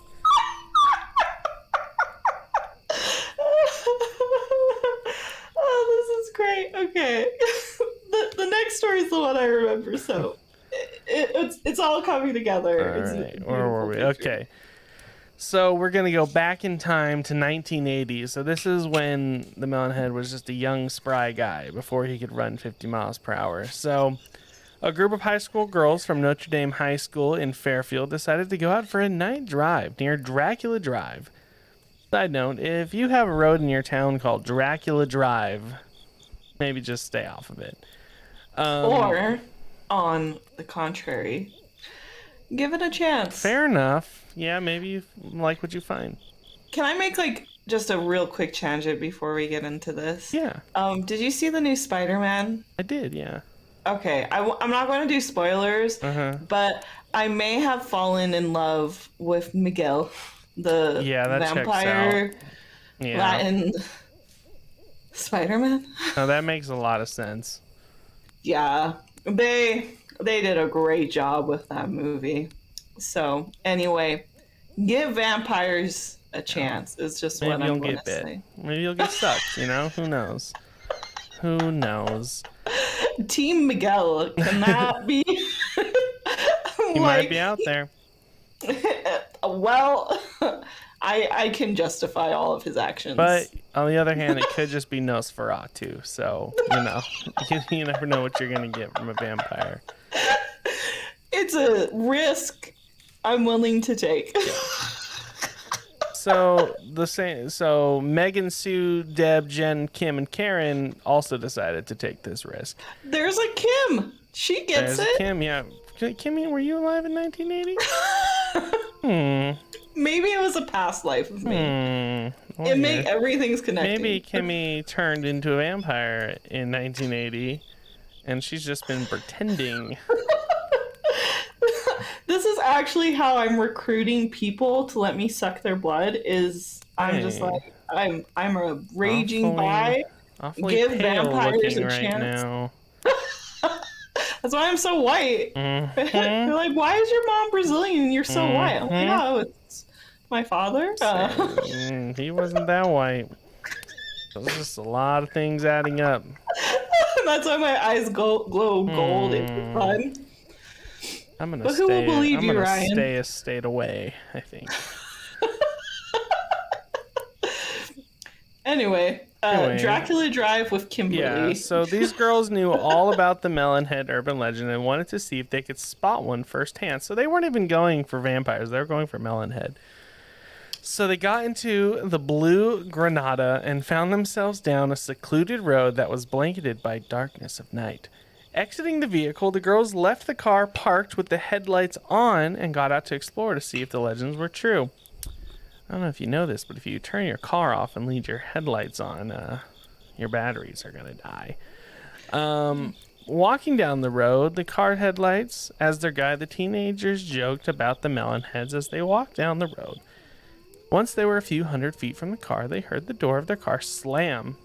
[SPEAKER 2] Oh, this is great. Okay. The next story is the one I remember, so it's all coming together.
[SPEAKER 1] All right. Where were we? Okay. So we're going to go back in time to 1980. So this is when the Melon Head was just a young, spry guy before he could run 50 miles per hour. So a group of high school girls from Notre Dame High School in Fairfield decided to go out for a night drive near Dracula Drive. Side note, if you have a road in your town called Dracula Drive, maybe just stay off of it.
[SPEAKER 2] Or, on the contrary, give it a chance.
[SPEAKER 1] Fair enough. Yeah, maybe you like what you find.
[SPEAKER 2] Can I make just a real quick tangent before we get into this?
[SPEAKER 1] Yeah.
[SPEAKER 2] Did you see the new Spider-Man?
[SPEAKER 1] I did, yeah.
[SPEAKER 2] Okay, I'm not going to do spoilers, but I may have fallen in love with Miguel, the vampire Latin Spider-Man.
[SPEAKER 1] No, that makes a lot of sense.
[SPEAKER 2] Yeah, they did a great job with that movie. So anyway, give vampires a chance. Is just what I'm going to say.
[SPEAKER 1] Maybe you'll get sucked. Who knows? Who knows?
[SPEAKER 2] Team Miguel cannot be.
[SPEAKER 1] He might be out there.
[SPEAKER 2] Well, I can justify all of his actions.
[SPEAKER 1] But on the other hand, it could just be Nosferatu. So, you never know what you're going to get from a vampire.
[SPEAKER 2] It's a risk I'm willing to take.
[SPEAKER 1] Yeah. So Megan, Sue, Deb, Jen, Kim, and Karen also decided to take this risk.
[SPEAKER 2] There's a Kim. She gets
[SPEAKER 1] There's
[SPEAKER 2] it.
[SPEAKER 1] A Kim, yeah. Kimmy, were you alive in 1980?
[SPEAKER 2] Maybe it was a past life of me. Everything's connected.
[SPEAKER 1] Maybe Kimmy turned into a vampire in 1980, and she's just been pretending.
[SPEAKER 2] This is actually how I'm recruiting people to let me suck their blood. I'm just like I'm a raging bi. Give vampires a chance. Now. That's why I'm so white. They're like, why is your mom Brazilian and you're so white? I'm like, oh, it's my father.
[SPEAKER 1] He wasn't that white. There's just a lot of things adding up.
[SPEAKER 2] That's why my eyes glow gold in the sun.
[SPEAKER 1] I'm gonna stay a state away, I think.
[SPEAKER 2] Anyway, Dracula Drive with Kimberly.
[SPEAKER 1] Yeah, so these girls knew all about the Melon Head urban legend and wanted to see if they could spot one firsthand. So they weren't even going for vampires. They were going for Melon Head. So they got into the Blue Granada and found themselves down a secluded road that was blanketed by darkness of night. Exiting the vehicle, the girls left the car parked with the headlights on and got out to explore to see if the legends were true. I don't know if you know this, but if you turn your car off and leave your headlights on, your batteries are going to die. Walking down the road, the car headlights, as their guide, the teenagers joked about the Melon Heads as they walked down the road. Once they were a few hundred feet from the car, they heard the door of their car slam,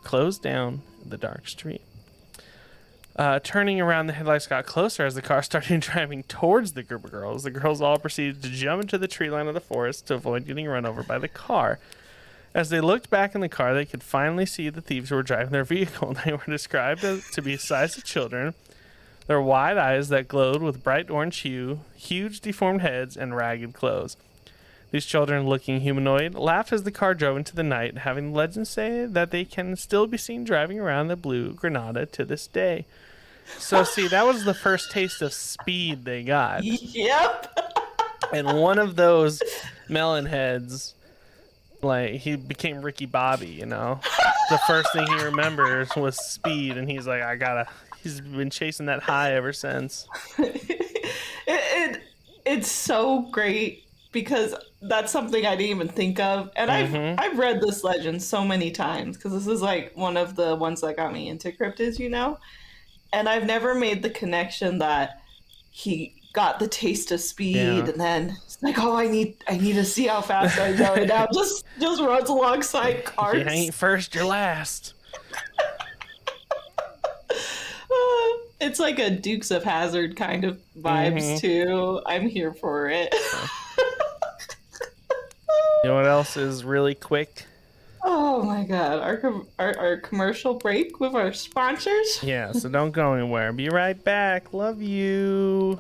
[SPEAKER 1] closed down the dark street. Turning around, the headlights got closer as the car started driving towards the group of girls. The girls all proceeded to jump into the tree line of the forest to avoid getting run over by the car. As they looked back in the car, they could finally see the thieves who were driving their vehicle. They were described to be the size of children. Their wide eyes that glowed with bright orange hue, huge deformed heads, and ragged clothes. These children, looking humanoid, laughed as the car drove into the night, having legends say that they can still be seen driving around the blue Granada to this day. So, see, that was the first taste of speed they got.
[SPEAKER 2] Yep.
[SPEAKER 1] And one of those Melon Heads, like, he became Ricky Bobby, you know? The first thing he remembers was speed, and he's like, he's been chasing that high ever since.
[SPEAKER 2] It's so great because that's something I didn't even think of. And I've read this legend so many times because this is like one of the ones that got me into cryptids, you know? And I've never made the connection that he got the taste of speed and then it's like, oh, I need to see how fast I go. And now just runs alongside cars.
[SPEAKER 1] You ain't first, you're last.
[SPEAKER 2] It's like a Dukes of Hazzard kind of vibes too. I'm here for it.
[SPEAKER 1] You know what else is really quick?
[SPEAKER 2] Oh my god, our commercial break with our sponsors?
[SPEAKER 1] Yeah, so don't go anywhere. Be right back. Love you.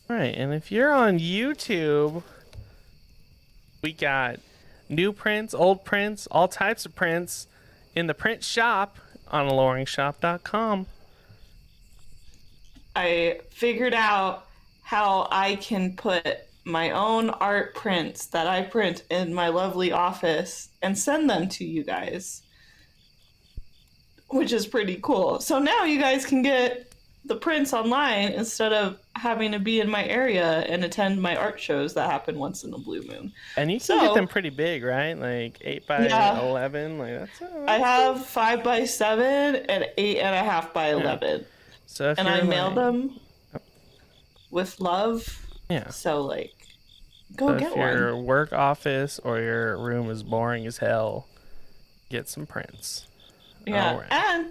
[SPEAKER 1] Alright, and if you're on YouTube, we got new prints, old prints, all types of prints in the print shop on aloreingshop.com.
[SPEAKER 2] I figured out how I can put my own art prints that I print in my lovely office and send them to you guys, which is pretty cool. So now you guys can get the prints online instead of having to be in my area and attend my art shows that happen once in a blue moon.
[SPEAKER 1] And you can get them pretty big, right? Like 8 by 11. Like that's.
[SPEAKER 2] I have 5 by 7 and 8.5 by 11.
[SPEAKER 1] So if
[SPEAKER 2] I mail them with love.
[SPEAKER 1] Yeah.
[SPEAKER 2] So like, go get
[SPEAKER 1] one. If
[SPEAKER 2] one.
[SPEAKER 1] your work office or your room is boring as hell, get some prints.
[SPEAKER 2] Yeah. Right.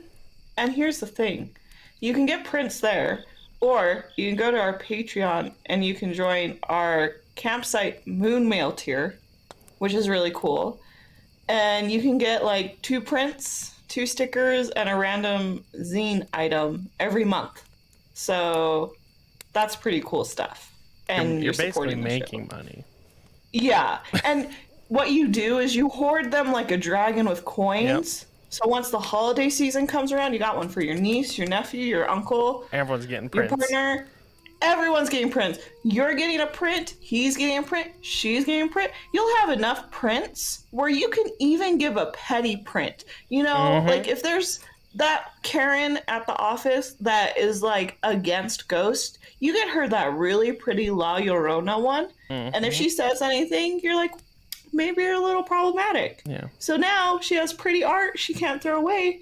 [SPEAKER 2] And here's the thing. You can get prints there, or you can go to our Patreon and you can join our campsite moon mail tier, which is really cool. And you can get like 2 prints, 2 stickers, and a random zine item every month. So that's pretty cool stuff. And
[SPEAKER 1] you're basically making money.
[SPEAKER 2] Yeah. And what you do is you hoard them like a dragon with coins. Yep. So once the holiday season comes around, you got one for your niece, your nephew, your uncle.
[SPEAKER 1] Everyone's getting prints.
[SPEAKER 2] Your partner. Everyone's getting prints. You're getting a print. He's getting a print. She's getting a print. You'll have enough prints where you can even give a petty print. You know, like if there's that Karen at the office that is like against ghosts, you get her that really pretty La Llorona one. And if she says anything, you're like, maybe you're a little problematic.
[SPEAKER 1] Yeah.
[SPEAKER 2] So now she has pretty art she can't throw away,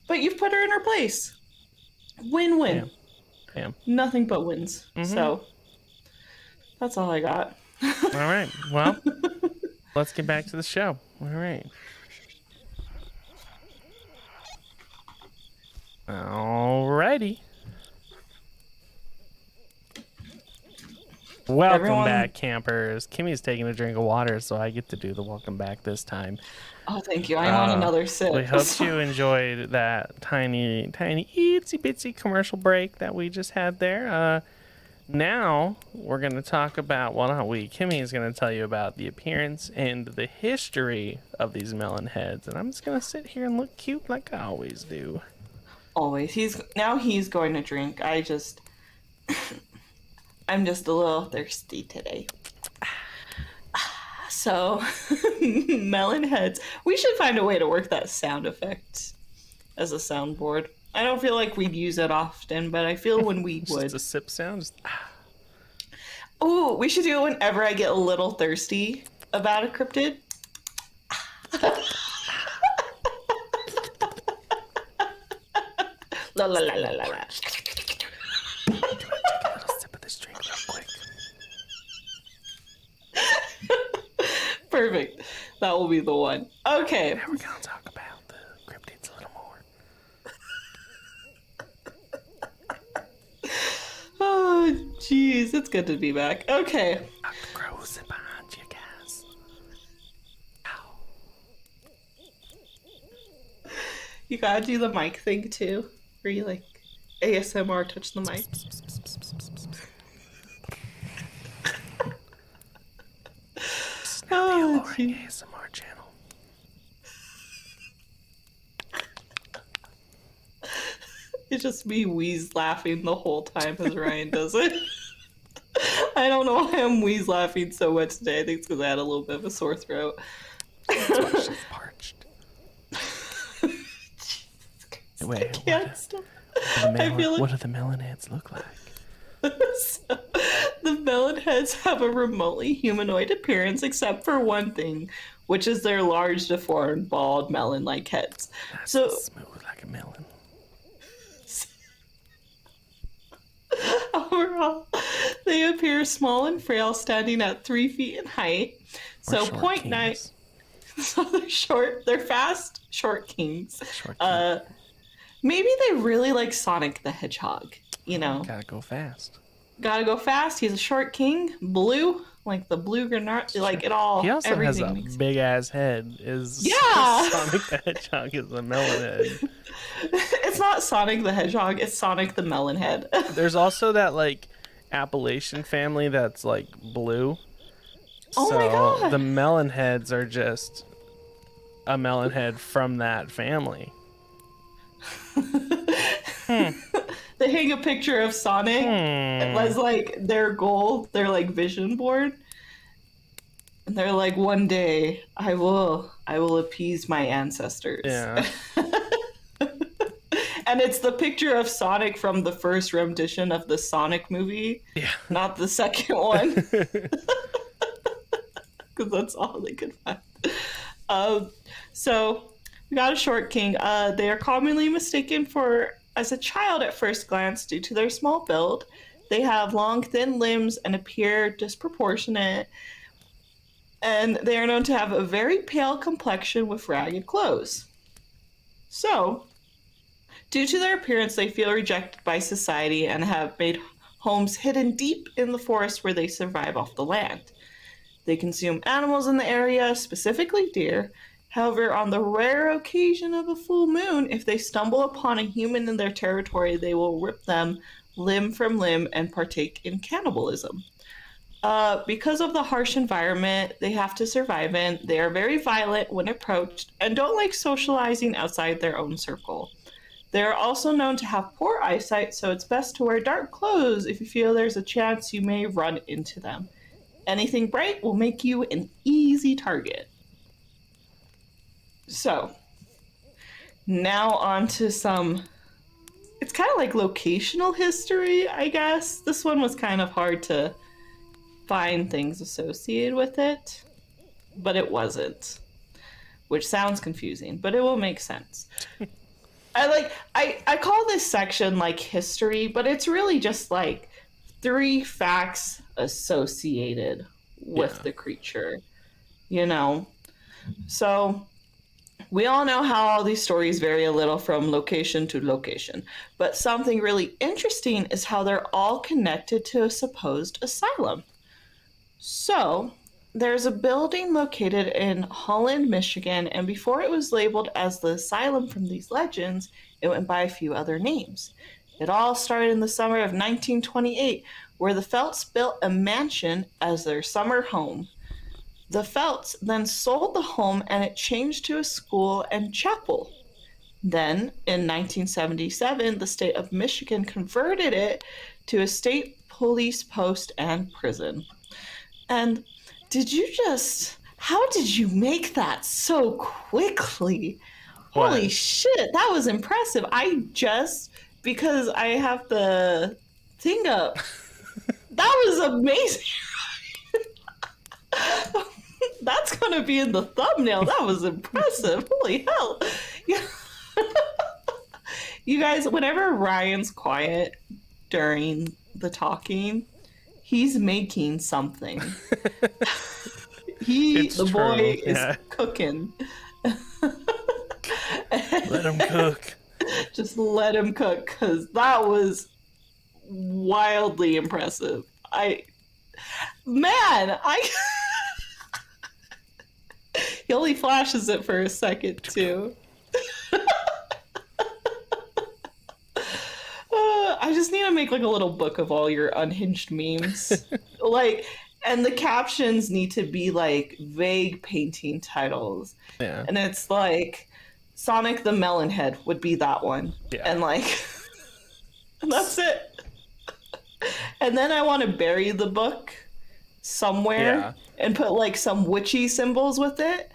[SPEAKER 2] but you've put her in her place. Win-win.
[SPEAKER 1] Yeah.
[SPEAKER 2] Nothing but wins. So that's all I got.
[SPEAKER 1] All right. Well, let's get back to the show. All right. Alrighty. Welcome back, campers. Kimmy's taking a drink of water, so I get to do the welcome back this time.
[SPEAKER 2] Oh, thank you. I want another sip.
[SPEAKER 1] We hope you enjoyed that tiny, itsy bitsy commercial break that we just had there. Now we're going to talk about, well, not we, Kimmy is going to tell you about the appearance and the history of these Melon Heads. And I'm just going to sit here and look cute like I always do.
[SPEAKER 2] Always. He's going to drink. I'm just a little thirsty today. So, Melon Heads. We should find a way to work that sound effect as a soundboard. I don't feel like we'd use it often, but I feel when we would.
[SPEAKER 1] Just a sip sound?
[SPEAKER 2] Oh, we should do it whenever I get a little thirsty about a cryptid. La la la la la la.
[SPEAKER 1] Do you want to take a little sip of this drink real quick?
[SPEAKER 2] Perfect. That will be the one. Okay.
[SPEAKER 1] Now we're gonna talk about the cryptids a little more.
[SPEAKER 2] Oh, jeez, it's good to be back. Okay.
[SPEAKER 1] Dr. Crow's behind you guys. Ow.
[SPEAKER 2] You gotta do the mic thing too, where you like ASMR touch the mic.
[SPEAKER 1] This is now the Aloreing ASMR channel.
[SPEAKER 2] It's just me wheeze laughing the whole time as Ryan does it. I don't know why I'm wheeze laughing so much today. I think it's because I had a little bit of a sore throat.
[SPEAKER 1] That's why she's parched. Wait, what do the Melon Heads look like?
[SPEAKER 2] So, the Melon Heads have a remotely humanoid appearance except for one thing, which is their large, deformed, bald, melon-like heads.
[SPEAKER 1] Nice
[SPEAKER 2] so
[SPEAKER 1] smooth like a melon.
[SPEAKER 2] Overall, they appear small and frail, standing at 3 feet in height. So 0.9. So they're short. They're fast, short kings. Maybe they really like Sonic the Hedgehog. You know,
[SPEAKER 1] gotta go fast.
[SPEAKER 2] Gotta go fast. He's a short king, blue, like the blue granite, like it all.
[SPEAKER 1] He also has a big ass head. Sonic the Hedgehog is a melon head.
[SPEAKER 2] It's not Sonic the Hedgehog. It's Sonic the Melon Head.
[SPEAKER 1] There's also that like Appalachian family that's like blue.
[SPEAKER 2] Oh my god!
[SPEAKER 1] The melon heads are just a melon head from that family.
[SPEAKER 2] They hang a picture of Sonic as like their goal, their like vision board. And they're like, one day I will appease my ancestors.
[SPEAKER 1] Yeah.
[SPEAKER 2] And it's the picture of Sonic from the first rendition of the Sonic movie. Yeah. Not the second one. Because that's all they could find. So we got a short king. They are commonly mistaken as a child at first glance due to their small build. They have long, thin limbs and appear disproportionate. And they are known to have a very pale complexion with ragged clothes. So, due to their appearance, they feel rejected by society and have made homes hidden deep in the forest where they survive off the land. They consume animals in the area, specifically deer. However, on the rare occasion of a full moon, if they stumble upon a human in their territory, they will rip them limb from limb and partake in cannibalism. Because of the harsh environment they have to survive in, they are very violent when approached and don't like socializing outside their own circle. They are also known to have poor eyesight, so it's best to wear dark clothes if you feel there's a chance you may run into them. Anything bright will make you an easy target. So, now on to some, it's kind of like locational history, I guess. This one was kind of hard to find things associated with it, but it wasn't, which sounds confusing, but it will make sense. I call this section like history, but it's really just like 3 facts associated with the creature, you know? So we all know how all these stories vary a little from location to location, but something really interesting is how they're all connected to a supposed asylum. So, there's a building located in Holland, Michigan, and before it was labeled as the asylum from these legends, it went by a few other names. It all started in the summer of 1928, where the Felts built a mansion as their summer home. The Felts then sold the home and it changed to a school and chapel. Then, in 1977, the state of Michigan converted it to a state police post and prison. And how did you make that so quickly? What? Holy shit, that was impressive. Because I have the thing up, That was amazing. That's gonna be in the thumbnail. That was impressive. Holy hell. Yeah. You guys, whenever Ryan's quiet during the talking, he's making something. The boy is cooking.
[SPEAKER 1] Let him cook.
[SPEAKER 2] Just let him cook, because that was wildly impressive. He only flashes it for a second too. I just need to make like a little book of all your unhinged memes. And the captions need to be like vague painting titles.
[SPEAKER 1] Yeah.
[SPEAKER 2] And it's like Sonic the Melon Head would be that one.
[SPEAKER 1] Yeah.
[SPEAKER 2] And and that's it. And then I want to bury the book somewhere and put like some witchy symbols with it.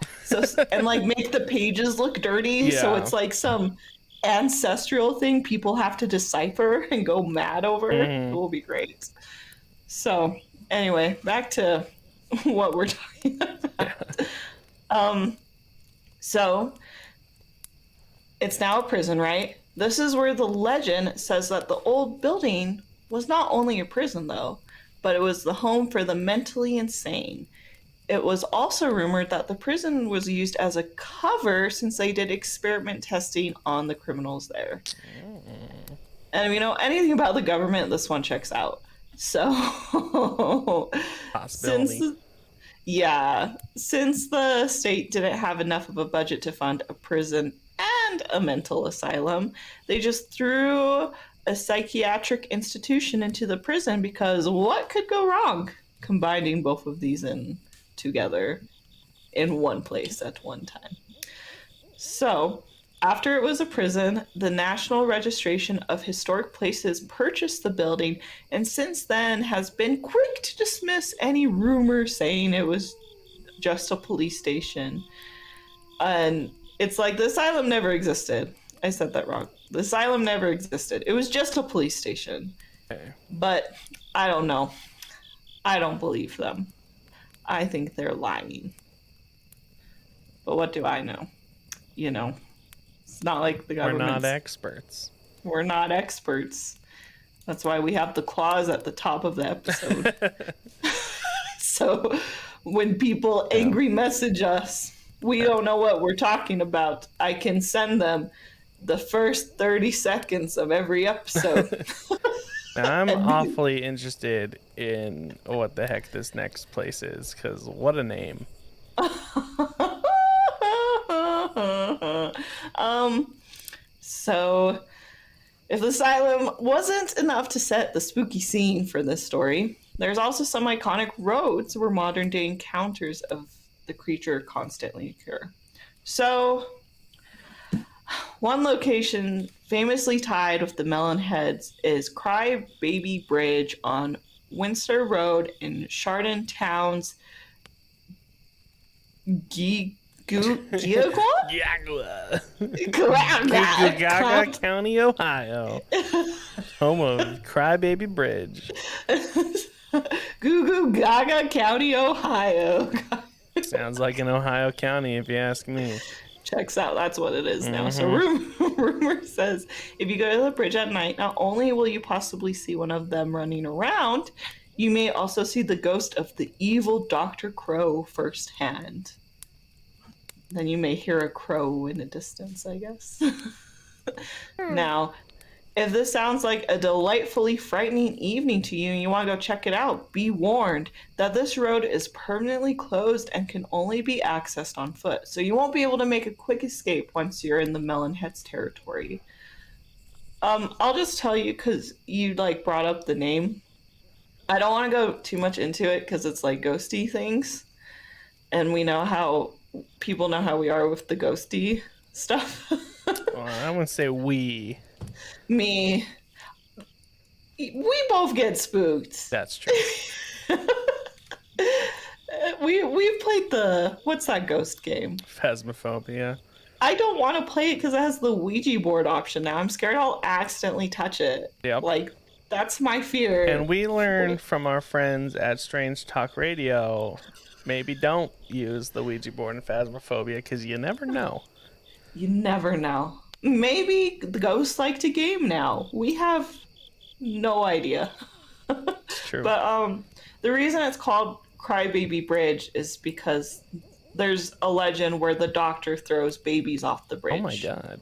[SPEAKER 2] And like make the pages look dirty. Yeah. So it's like some ancestral thing people have to decipher and go mad over. It will be great. So anyway, back to what we're talking about. So it's now a prison, right? This is where the legend says that the old building was not only a prison, though, but it was the home for the mentally insane. It was also rumored that the prison was used as a cover since they did experiment testing on the criminals there. And if you know anything about the government, this one checks out. So, since the state didn't have enough of a budget to fund a prison and a mental asylum, they just threw a psychiatric institution into the prison, because what could go wrong combining both of these in together in one place at one time? So after it was a prison, the National Registration of Historic Places purchased the building, and since then has been quick to dismiss any rumor saying it was just a police station. And it's like, the asylum never existed. I said that wrong. The asylum never existed. It was just a police station. Okay. But I don't know. I don't believe them. I think they're lying. But what do I know? You know, it's not like the government.
[SPEAKER 1] We're not experts.
[SPEAKER 2] We're not experts. That's why we have the clause at the top of the episode. So when people angry message us, we don't know what we're talking about, I can send them the first 30 seconds of every episode.
[SPEAKER 1] I'm awfully interested in what the heck this next place is, because what a name.
[SPEAKER 2] So if the asylum wasn't enough to set the spooky scene for this story, there's also some iconic roads where modern day encounters of the creature constantly occur. So one location famously tied with the Melon Heads is Cry Baby Bridge on Windsor Road in Chardon Town's
[SPEAKER 1] Gaga County, Ohio. Home of Cry Baby Bridge.
[SPEAKER 2] Goo Goo Gaga County, Ohio.
[SPEAKER 1] Sounds like an Ohio county, if you ask me.
[SPEAKER 2] Checks out. That's what it is now. So rumor says if you go to the bridge at night, not only will you possibly see one of them running around, you may also see the ghost of the evil Dr. Crow firsthand. Then you may hear a crow in the distance, I guess. Now, if this sounds like a delightfully frightening evening to you and you want to go check it out, be warned that this road is permanently closed and can only be accessed on foot. So you won't be able to make a quick escape once you're in the Melon Heads territory. I'll just tell you, because you brought up the name. I don't want to go too much into it because it's like ghosty things. And we know how people know how we are with the ghosty stuff.
[SPEAKER 1] Well, I wouldn't say we.
[SPEAKER 2] Me. We both get spooked.
[SPEAKER 1] That's true.
[SPEAKER 2] We've played what's that ghost game?
[SPEAKER 1] Phasmophobia.
[SPEAKER 2] I don't want to play it because it has the Ouija board option now. I'm scared I'll accidentally touch it.
[SPEAKER 1] Yep.
[SPEAKER 2] That's my fear.
[SPEAKER 1] And we learned from our friends at Strange Talk Radio, maybe don't use the Ouija board and Phasmophobia, because you never know.
[SPEAKER 2] You never know. Maybe the ghosts like to game now. We have no idea.
[SPEAKER 1] It's true.
[SPEAKER 2] But the reason it's called Crybaby Bridge is because there's a legend where the doctor throws babies off the bridge.
[SPEAKER 1] Oh my god.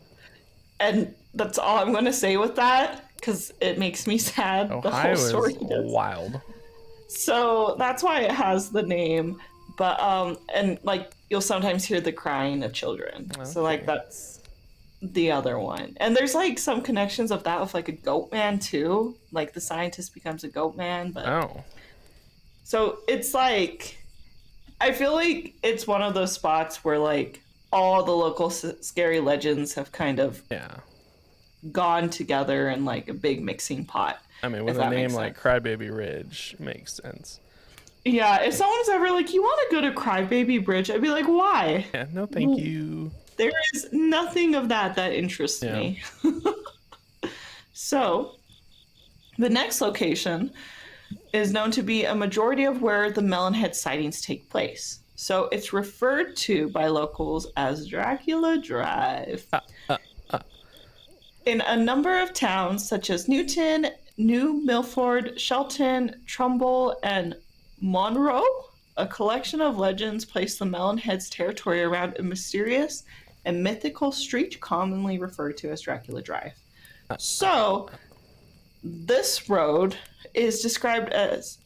[SPEAKER 2] And that's all I'm going to say with that, because it makes me sad.
[SPEAKER 1] Ohio
[SPEAKER 2] the whole story
[SPEAKER 1] is wild.
[SPEAKER 2] So that's why it has the name. But and like you'll sometimes hear the crying of children. Okay. So like that's the other one. And there's like some connections of that with like a goat man too. Like the scientist becomes a goat man. But
[SPEAKER 1] oh.
[SPEAKER 2] So it's like, I feel like it's one of those spots where like all the local scary legends have kind of gone together in like a big mixing pot.
[SPEAKER 1] I mean, with a name like Crybaby Ridge, makes sense.
[SPEAKER 2] Yeah, if someone's ever like, you want to go to Crybaby Bridge, I'd be like, why?
[SPEAKER 1] Yeah, no thank you.
[SPEAKER 2] There is nothing of that interests me. So, the next location is known to be a majority of where the Melon Heads sightings take place. So, it's referred to by locals as Dracula Drive. In a number of towns, such as Newton, New Milford, Shelton, Trumbull, and Monroe, a collection of legends place the Melon Heads territory around a mysterious and mythical street commonly referred to as Dracula Drive. So, this road is described as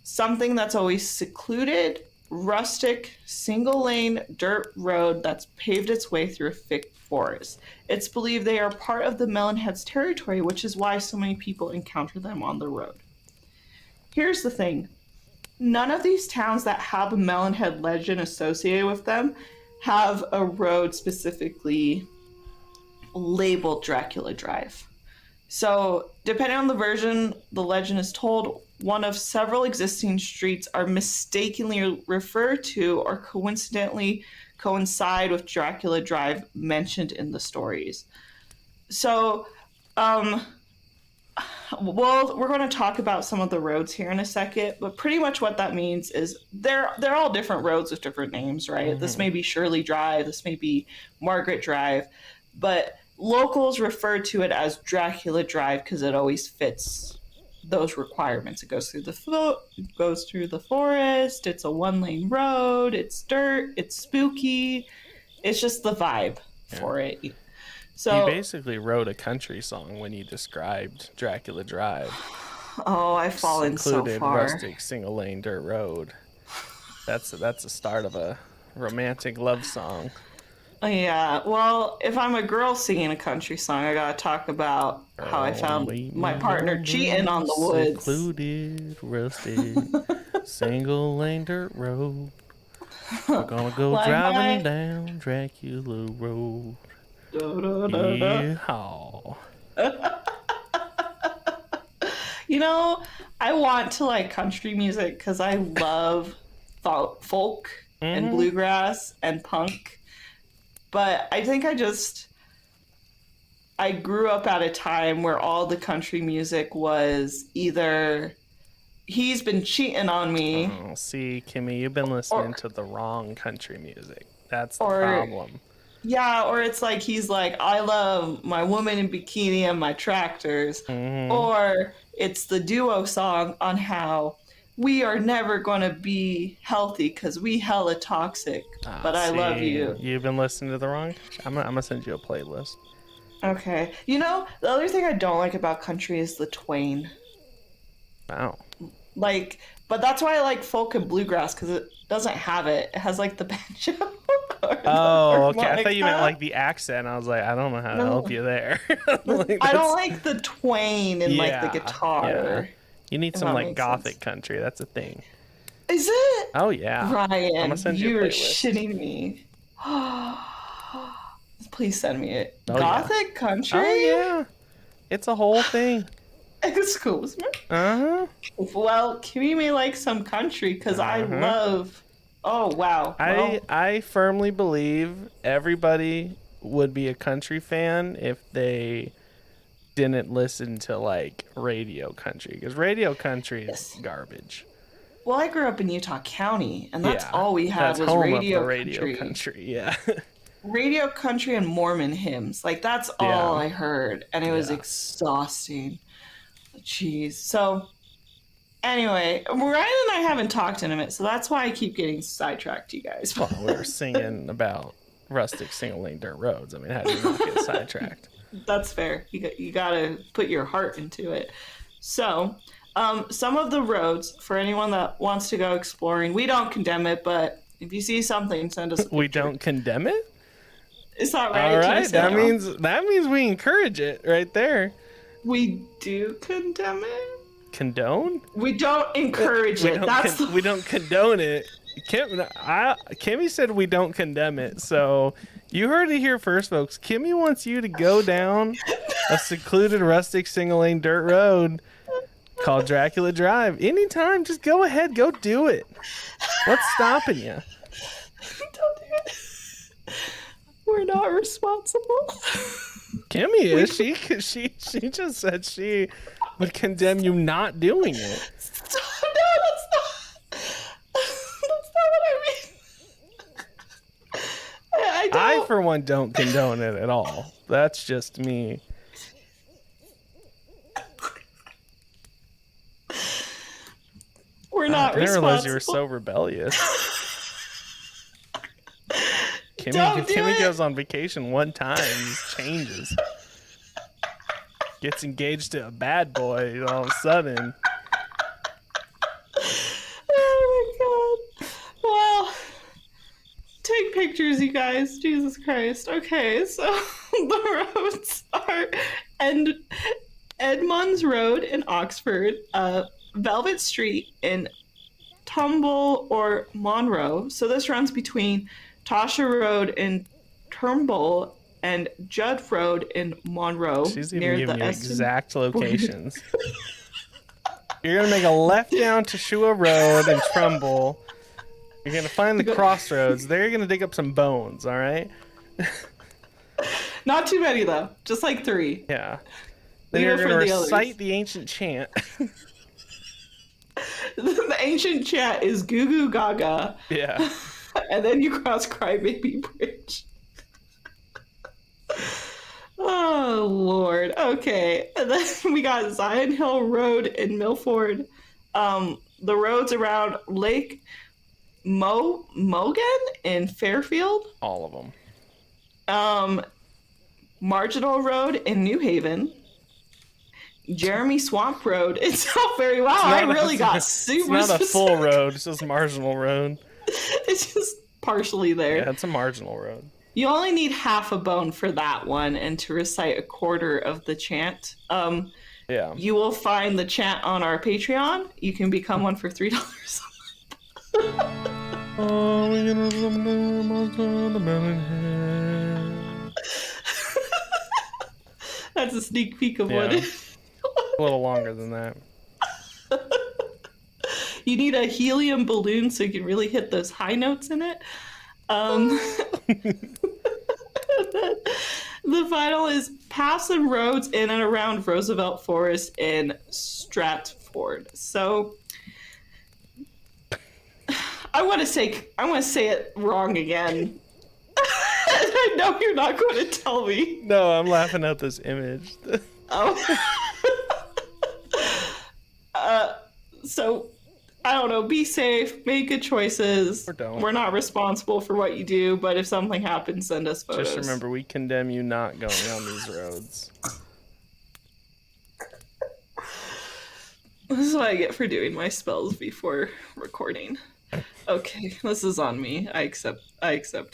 [SPEAKER 2] something that's always secluded, rustic, single-lane dirt road that's paved its way through a thick forest. It's believed they are part of the Melon Heads territory, which is why so many people encounter them on the road. Here's the thing. None of these towns that have a Melon Head legend associated with them have a road specifically labeled Dracula Drive. So, depending on the version the legend is told, one of several existing streets are mistakenly referred to or coincidentally coincide with Dracula Drive mentioned in the stories. So, well, we're going to talk about some of the roads here in a second, but pretty much what that means is they're all different roads with different names, right? Mm-hmm. This may be Shirley Drive, this may be Margaret Drive, but locals refer to it as Dracula Drive because it always fits those requirements. It goes through the forest, it's a one-lane road, it's dirt, it's spooky. It's just the vibe for it. So,
[SPEAKER 1] you basically wrote a country song when you described Dracula Drive.
[SPEAKER 2] Oh, I've fallen so far.
[SPEAKER 1] Rustic, single-lane dirt road. That's the start of a romantic love song.
[SPEAKER 2] Yeah, well, if I'm a girl singing a country song, I gotta talk about how I found my partner cheating on the woods.
[SPEAKER 1] Secluded, rustic, single-lane dirt road. We're gonna go driving down Dracula Road. Yeehaw.
[SPEAKER 2] You know, I want to like country music because I love folk and bluegrass and punk. But I think I grew up at a time where all the country music was either he's been cheating on me.
[SPEAKER 1] Oh, see, Kimmy, you've been listening to the wrong country music. That's the problem.
[SPEAKER 2] Yeah, or it's like he's like, I love my woman in bikini and my tractors. Mm-hmm. Or it's the duo song on how we are never going to be healthy because we hella toxic, but I love you.
[SPEAKER 1] You've been listening to the wrong... I'm gonna send you a playlist.
[SPEAKER 2] Okay. You know, the other thing I don't like about country is the twang.
[SPEAKER 1] Wow.
[SPEAKER 2] Like, but that's why I like folk and bluegrass, because it doesn't have it. It has like the banjo.
[SPEAKER 1] Oh, okay. I thought you meant like the accent. I was like, I don't know how to help you there.
[SPEAKER 2] I don't like the twang and like the guitar.
[SPEAKER 1] Yeah. You need some like gothic country. That's a thing.
[SPEAKER 2] Is it?
[SPEAKER 1] Oh yeah.
[SPEAKER 2] Ryan,
[SPEAKER 1] I'm gonna send you a
[SPEAKER 2] you're
[SPEAKER 1] playlist.
[SPEAKER 2] shitting me. Please send me it. Gothic country?
[SPEAKER 1] Oh yeah. It's a whole thing.
[SPEAKER 2] Excuse me.
[SPEAKER 1] Uh-huh.
[SPEAKER 2] Well, Kimmy may like some country because I love... Oh, wow. Well,
[SPEAKER 1] I firmly believe everybody would be a country fan if they didn't listen to like radio country, because radio country is garbage.
[SPEAKER 2] Well, I grew up in Utah County, and that's all we had was radio country.
[SPEAKER 1] Yeah.
[SPEAKER 2] Radio country and Mormon hymns. Like, that's all I heard, and it was exhausting. Jeez. So, anyway, Ryan and I haven't talked in a minute, so that's why I keep getting sidetracked, you guys.
[SPEAKER 1] Well, we were singing about rustic single-lane dirt roads. I mean, how do you not get sidetracked?
[SPEAKER 2] That's fair. You gotta put your heart into it. So, some of the roads, for anyone that wants to go exploring, we don't condemn it, but if you see something, send us a picture.
[SPEAKER 1] We don't condemn it?
[SPEAKER 2] Is that right?
[SPEAKER 1] All right, that means we encourage it right there.
[SPEAKER 2] We do condemn it?
[SPEAKER 1] Condone?
[SPEAKER 2] We don't encourage it.
[SPEAKER 1] We don't condone it. Kimmy said we don't condemn it, so you heard it here first, folks. Kimmy wants you to go down a secluded rustic single-lane dirt road called Dracula Drive. Anytime, just go ahead, go do it. What's stopping you?
[SPEAKER 2] Don't do it. We're not responsible.
[SPEAKER 1] Kimmy is. She just said she would condemn you not doing it.
[SPEAKER 2] No, that's not what I mean.
[SPEAKER 1] I for one don't condone it at all. That's just me.
[SPEAKER 2] We're not responsible. I never realized
[SPEAKER 1] you were so rebellious. Kimmy goes on vacation one time, just changes. Gets engaged to a bad boy, and all of a sudden.
[SPEAKER 2] Oh my god. Well, take pictures, you guys. Jesus Christ. Okay, so the roads are Edmunds Road in Oxford, Velvet Street in Tumble or Monroe. So this runs between Tasha Road in Turnbull and Judd Road in Monroe.
[SPEAKER 1] She's even giving you exact locations. You're going to make a left down to Shua Road in Trumbull. You're going to find the crossroads. There you're going to dig up some bones, all right?
[SPEAKER 2] Not too many, though. Just like 3.
[SPEAKER 1] Yeah. Then you're going to recite the ancient chant.
[SPEAKER 2] The ancient chant is Goo Goo Gaga.
[SPEAKER 1] Yeah.
[SPEAKER 2] And then you cross Crybaby Bridge. Oh, Lord. Okay. And then we got Zion Hill Road in Milford. The roads around Lake Mogan in Fairfield.
[SPEAKER 1] All of them.
[SPEAKER 2] Marginal Road in New Haven. Jeremy Swamp Road in Southbury. Wow, I really got super
[SPEAKER 1] It's not
[SPEAKER 2] specific.
[SPEAKER 1] a full road. It's just marginal road.
[SPEAKER 2] It's just partially there.
[SPEAKER 1] Yeah, it's a marginal road.
[SPEAKER 2] You only need half a bone for that one and to recite a quarter of the chant.
[SPEAKER 1] Yeah.
[SPEAKER 2] You will find the chant on our Patreon. You can become one for $3 a month. That's a sneak peek of what it is.
[SPEAKER 1] A little longer than that.
[SPEAKER 2] You need a helium balloon so you can really hit those high notes in it. The final is passing roads in and around Roosevelt Forest in Stratford. So I want to say it wrong again. I know you're not going to tell me.
[SPEAKER 1] No, I'm laughing at this image.
[SPEAKER 2] So I don't know, be safe, make good choices.
[SPEAKER 1] Or don't.
[SPEAKER 2] We're not responsible for what you do, but if something happens, send us photos.
[SPEAKER 1] Just remember, we condemn you not going on these roads.
[SPEAKER 2] This is what I get for doing my spells before recording. Okay, this is on me. I accept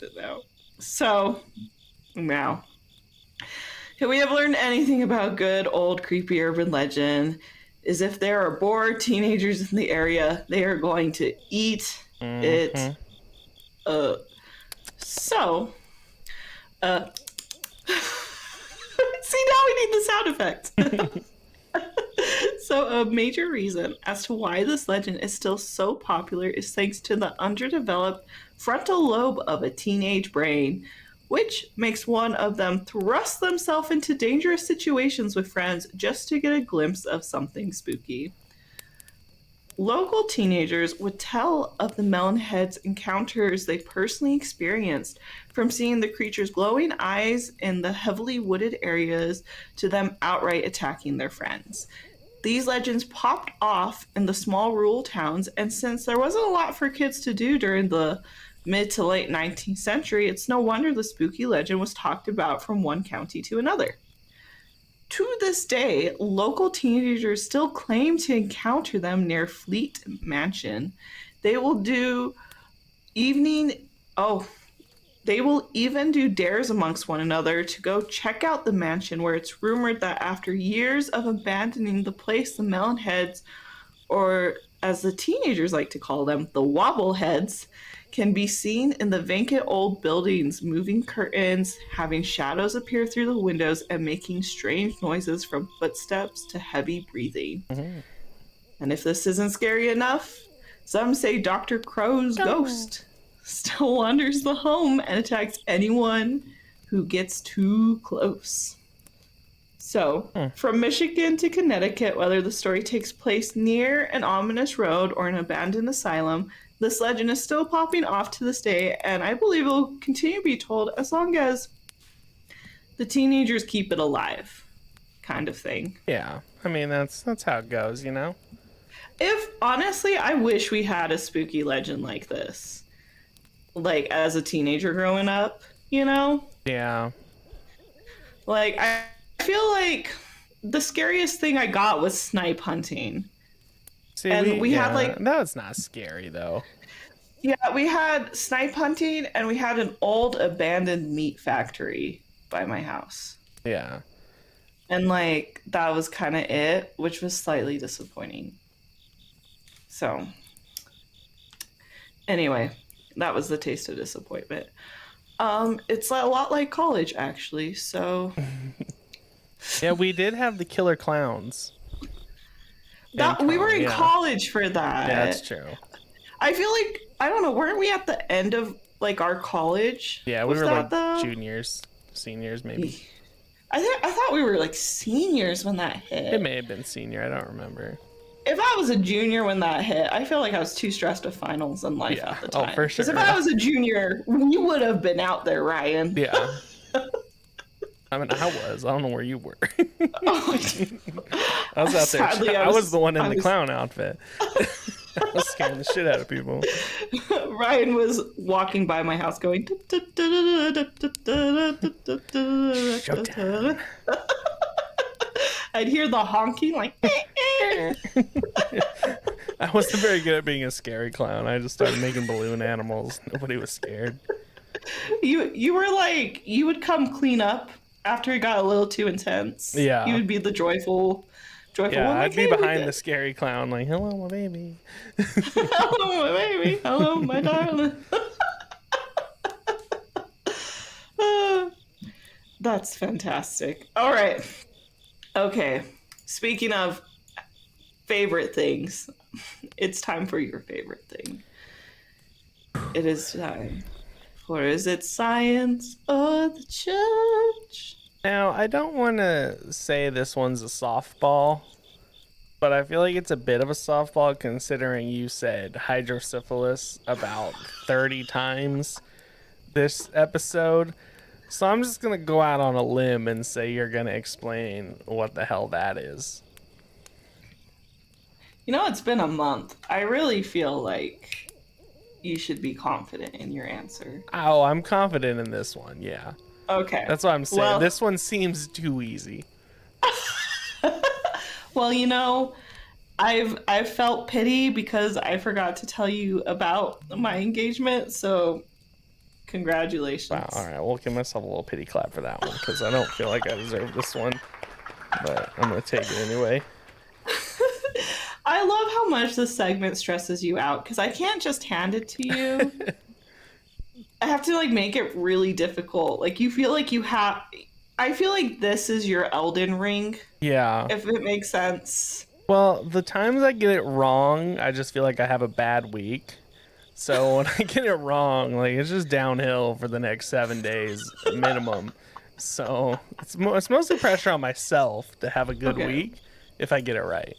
[SPEAKER 2] it now. So, now, if we have learned anything about good old creepy urban legend, is if there are bored teenagers in the area, they are going to eat it. See, now we need the sound effect. So a major reason as to why this legend is still so popular is thanks to the underdeveloped frontal lobe of a teenage brain, which makes one of them thrust themselves into dangerous situations with friends just to get a glimpse of something spooky. Local teenagers would tell of the Melon Heads encounters they personally experienced, from seeing the creature's glowing eyes in the heavily wooded areas to them outright attacking their friends. These legends popped off in the small rural towns, and since there wasn't a lot for kids to do during the mid to late 19th century, it's no wonder the spooky legend was talked about from one county to another. To this day, local teenagers still claim to encounter them near Fleet Mansion. They will do evening they will even do dares amongst one another to go check out the mansion, where it's rumored that after years of abandoning the place, the Melon Heads, or as the teenagers like to call them, the Wobble Heads, can be seen in the vacant old buildings, moving curtains, having shadows appear through the windows, and making strange noises from footsteps to heavy breathing. Mm-hmm. And if this isn't scary enough, some say Dr. Crow's ghost still wanders the home and attacks anyone who gets too close. So, from Michigan to Connecticut, whether the story takes place near an ominous road or an abandoned asylum, this legend is still popping off to this day, and I believe it will continue to be told as long as the teenagers keep it alive, kind of thing.
[SPEAKER 1] Yeah, I mean, that's how it goes, you know?
[SPEAKER 2] If, honestly, I wish we had a spooky legend like this. Like, as a teenager growing up, you know?
[SPEAKER 1] Yeah.
[SPEAKER 2] Like, I feel like the scariest thing I got was snipe hunting.
[SPEAKER 1] See, and we had like... No, it's not scary, though.
[SPEAKER 2] Yeah, we had snipe hunting, and we had an old abandoned meat factory by my house.
[SPEAKER 1] Yeah.
[SPEAKER 2] And, like, that was kind of it, which was slightly disappointing. So, anyway, that was the taste of disappointment. It's a lot like college, actually, so...
[SPEAKER 1] Yeah, we did have the killer clowns.
[SPEAKER 2] We were in college for that.
[SPEAKER 1] Yeah, that's true.
[SPEAKER 2] I feel like, I don't know, weren't we at the end of, like, our college?
[SPEAKER 1] Yeah, we were like juniors, seniors, maybe.
[SPEAKER 2] I thought we were, like, seniors when that hit.
[SPEAKER 1] It may have been senior, I don't remember.
[SPEAKER 2] If I was a junior when that hit, I feel like I was too stressed with finals and life at the time.
[SPEAKER 1] Oh, for sure.
[SPEAKER 2] Because if I was a junior, you would have been out there, Ryan.
[SPEAKER 1] Yeah. I mean, I don't know where you were. I was out there.
[SPEAKER 2] Sadly,
[SPEAKER 1] I was the one in the clown outfit. I was scaring the shit out of people.
[SPEAKER 2] Ryan was walking by my house going... Showtime. I'd hear the honking, like...
[SPEAKER 1] I wasn't very good at being a scary clown. I just started making balloon animals. Nobody was scared.
[SPEAKER 2] You were like... You would come clean up after it got a little too intense.
[SPEAKER 1] Yeah.
[SPEAKER 2] You would be the joyful
[SPEAKER 1] yeah,
[SPEAKER 2] one.
[SPEAKER 1] I'd be behind the scary clown, like, hello, my baby.
[SPEAKER 2] Hello, my baby. Hello, my darling. That's fantastic. All right. Okay. Speaking of favorite things, it's time for your favorite thing. It is time. For is it science or the church?
[SPEAKER 1] Now, I don't want to say this one's a softball, but I feel like it's a bit of a softball considering you said hydrocephalus about 30 times this episode. So I'm just going to go out on a limb and say you're going to explain what the hell that is.
[SPEAKER 2] You know, it's been a month. I really feel like you should be confident in your answer.
[SPEAKER 1] Oh, I'm confident in this one, yeah.
[SPEAKER 2] Okay.
[SPEAKER 1] That's what I'm saying. Well, this one seems too easy.
[SPEAKER 2] Well, you know, I've felt pity because I forgot to tell you about my engagement, so congratulations.
[SPEAKER 1] Wow, all right. We'll give myself a little pity clap for that one because I don't feel like I deserve this one, but I'm going to take it anyway.
[SPEAKER 2] I love how much this segment stresses you out because I can't just hand it to you. I have to, like, make it really difficult. Like, you feel like you have... I feel like this is your Elden Ring.
[SPEAKER 1] Yeah.
[SPEAKER 2] If it makes sense.
[SPEAKER 1] Well, the times I get it wrong, I just feel like I have a bad week. So when I get it wrong, like it's just downhill for the next 7 days minimum. So it's mostly pressure on myself to have a good week if I get it right.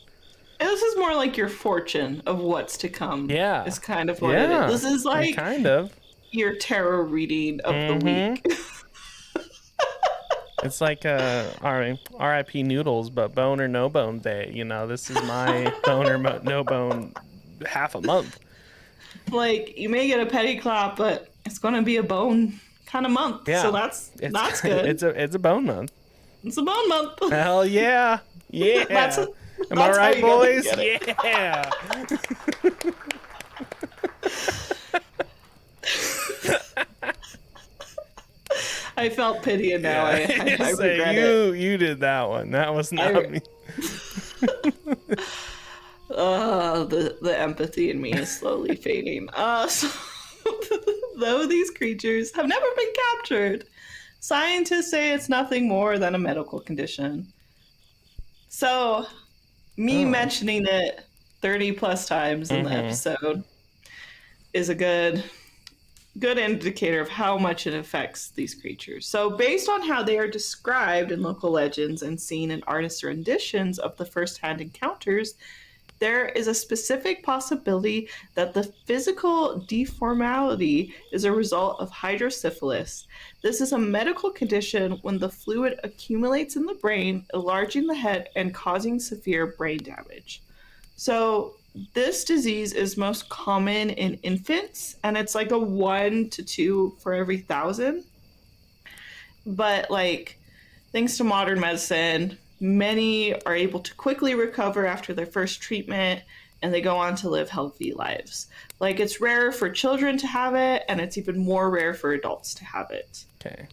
[SPEAKER 2] And this is more like your fortune of what's to come.
[SPEAKER 1] Yeah.
[SPEAKER 2] Is kind of what it is. This is like
[SPEAKER 1] kind of
[SPEAKER 2] your tarot reading of the week.
[SPEAKER 1] It's like R.I.P. Noodles, but bone or no bone day. You know, this is my bone or no bone half a month.
[SPEAKER 2] Like, you may get a petty clap, but it's going to be a bone kind of month. Yeah. So that's good.
[SPEAKER 1] It's a bone month.
[SPEAKER 2] It's a bone month.
[SPEAKER 1] Hell yeah. Yeah. Am I right, boys? Yeah.
[SPEAKER 2] I felt pity, and now I regret it.
[SPEAKER 1] You did that one. That was not me.
[SPEAKER 2] The empathy in me is slowly fading. So, though these creatures have never been captured, scientists say it's nothing more than a medical condition. So, me mentioning it 30 plus times in the episode is a good indicator of how much it affects these creatures. So based on how they are described in local legends and seen in artists' renditions of the first-hand encounters, there is a specific possibility that the physical deformality is a result of hydrocephalus. This is a medical condition when the fluid accumulates in the brain, enlarging the head and causing severe brain damage. So this disease is most common in infants, and it's like a 1 to 2 for every 1,000. But like, thanks to modern medicine, many are able to quickly recover after their first treatment, and they go on to live healthy lives. Like, it's rare for children to have it, and it's even more rare for adults to have it.
[SPEAKER 1] Okay.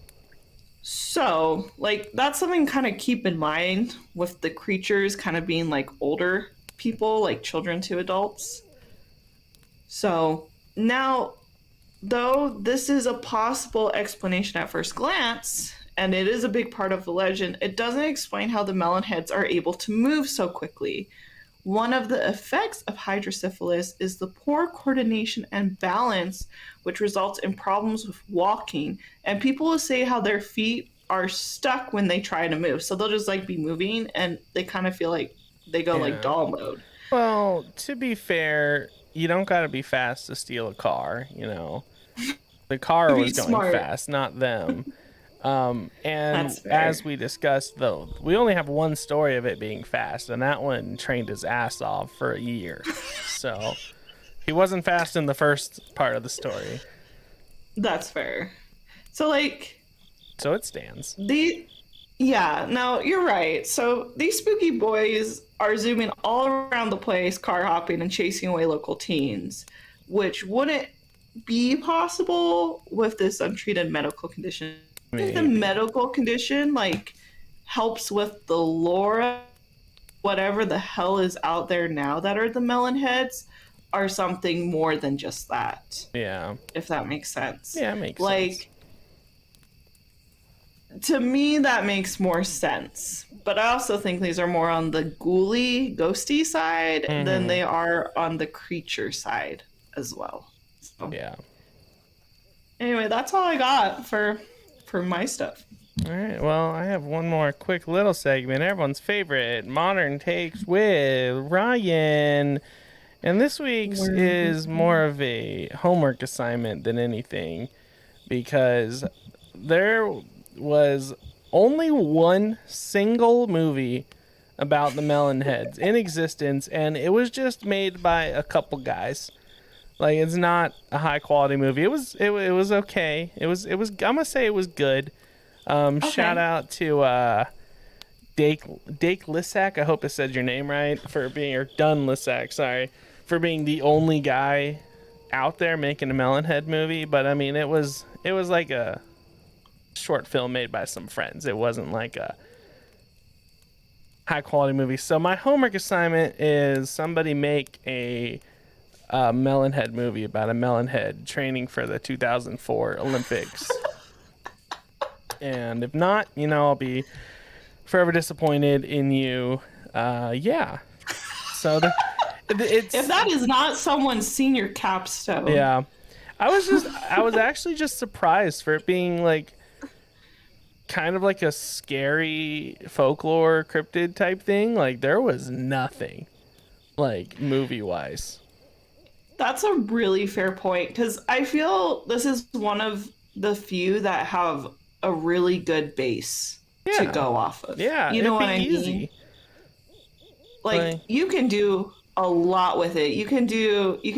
[SPEAKER 2] So, like, that's something to kind of keep in mind with the creatures kind of being like older people, like children to adults. So now, though this is a possible explanation at first glance, and it is a big part of the legend, it doesn't explain how the melon heads are able to move so quickly. One of the effects of hydrocephalus is the poor coordination and balance, which results in problems with walking. And people will say how their feet are stuck when they try to move. So they'll just like be moving, and they kind of feel like they go like doll mode.
[SPEAKER 1] Well, to be fair, you don't got to be fast to steal a car, you know. The car was going fast, not them. And as we discussed, though, we only have one story of it being fast, and that one trained his ass off for a year. So he wasn't fast in the first part of the story.
[SPEAKER 2] That's fair. So, like...
[SPEAKER 1] So it stands.
[SPEAKER 2] Yeah, no, you're right. So these spooky boys are zooming all around the place, car hopping and chasing away local teens, which wouldn't be possible with this untreated medical condition. I think the medical condition, like, helps with the lore, whatever the hell is out there now that are the melon heads, are something more than just that.
[SPEAKER 1] Yeah.
[SPEAKER 2] If that makes sense.
[SPEAKER 1] Yeah, it makes sense.
[SPEAKER 2] Like, to me, that makes more sense. But I also think these are more on the ghouly, ghosty side than they are on the creature side as well. So.
[SPEAKER 1] Yeah.
[SPEAKER 2] Anyway, that's all I got for my stuff.
[SPEAKER 1] All right. Well, I have one more quick little segment. Everyone's favorite, Modern Takes with Ryan. And this week's is more of a homework assignment than anything, because there was only one single movie about the melon heads in existence, and it was just made by a couple guys. Like, it's not a high quality movie. It was okay. It was I'm gonna say it was good. Okay. Shout out to Dake Lissack. I hope I said your name right, for being, or Dunn Lissack, sorry, for being the only guy out there making a melon head movie. But I mean, it was like a short film made by some friends. It wasn't like a high quality movie. So my homework assignment is somebody make a melon head movie about a melon head training for the 2004 Olympics. And if not, you know, I'll be forever disappointed in you. Yeah. So
[SPEAKER 2] If that is not someone's senior capstone.
[SPEAKER 1] Yeah. I was actually just surprised for it being like kind of like a scary folklore cryptid type thing. Like there was nothing like movie wise.
[SPEAKER 2] That's a really fair point because I feel this is one of the few that have a really good base to go off of.
[SPEAKER 1] Yeah,
[SPEAKER 2] you know what I mean? Like you can do a lot with it. You can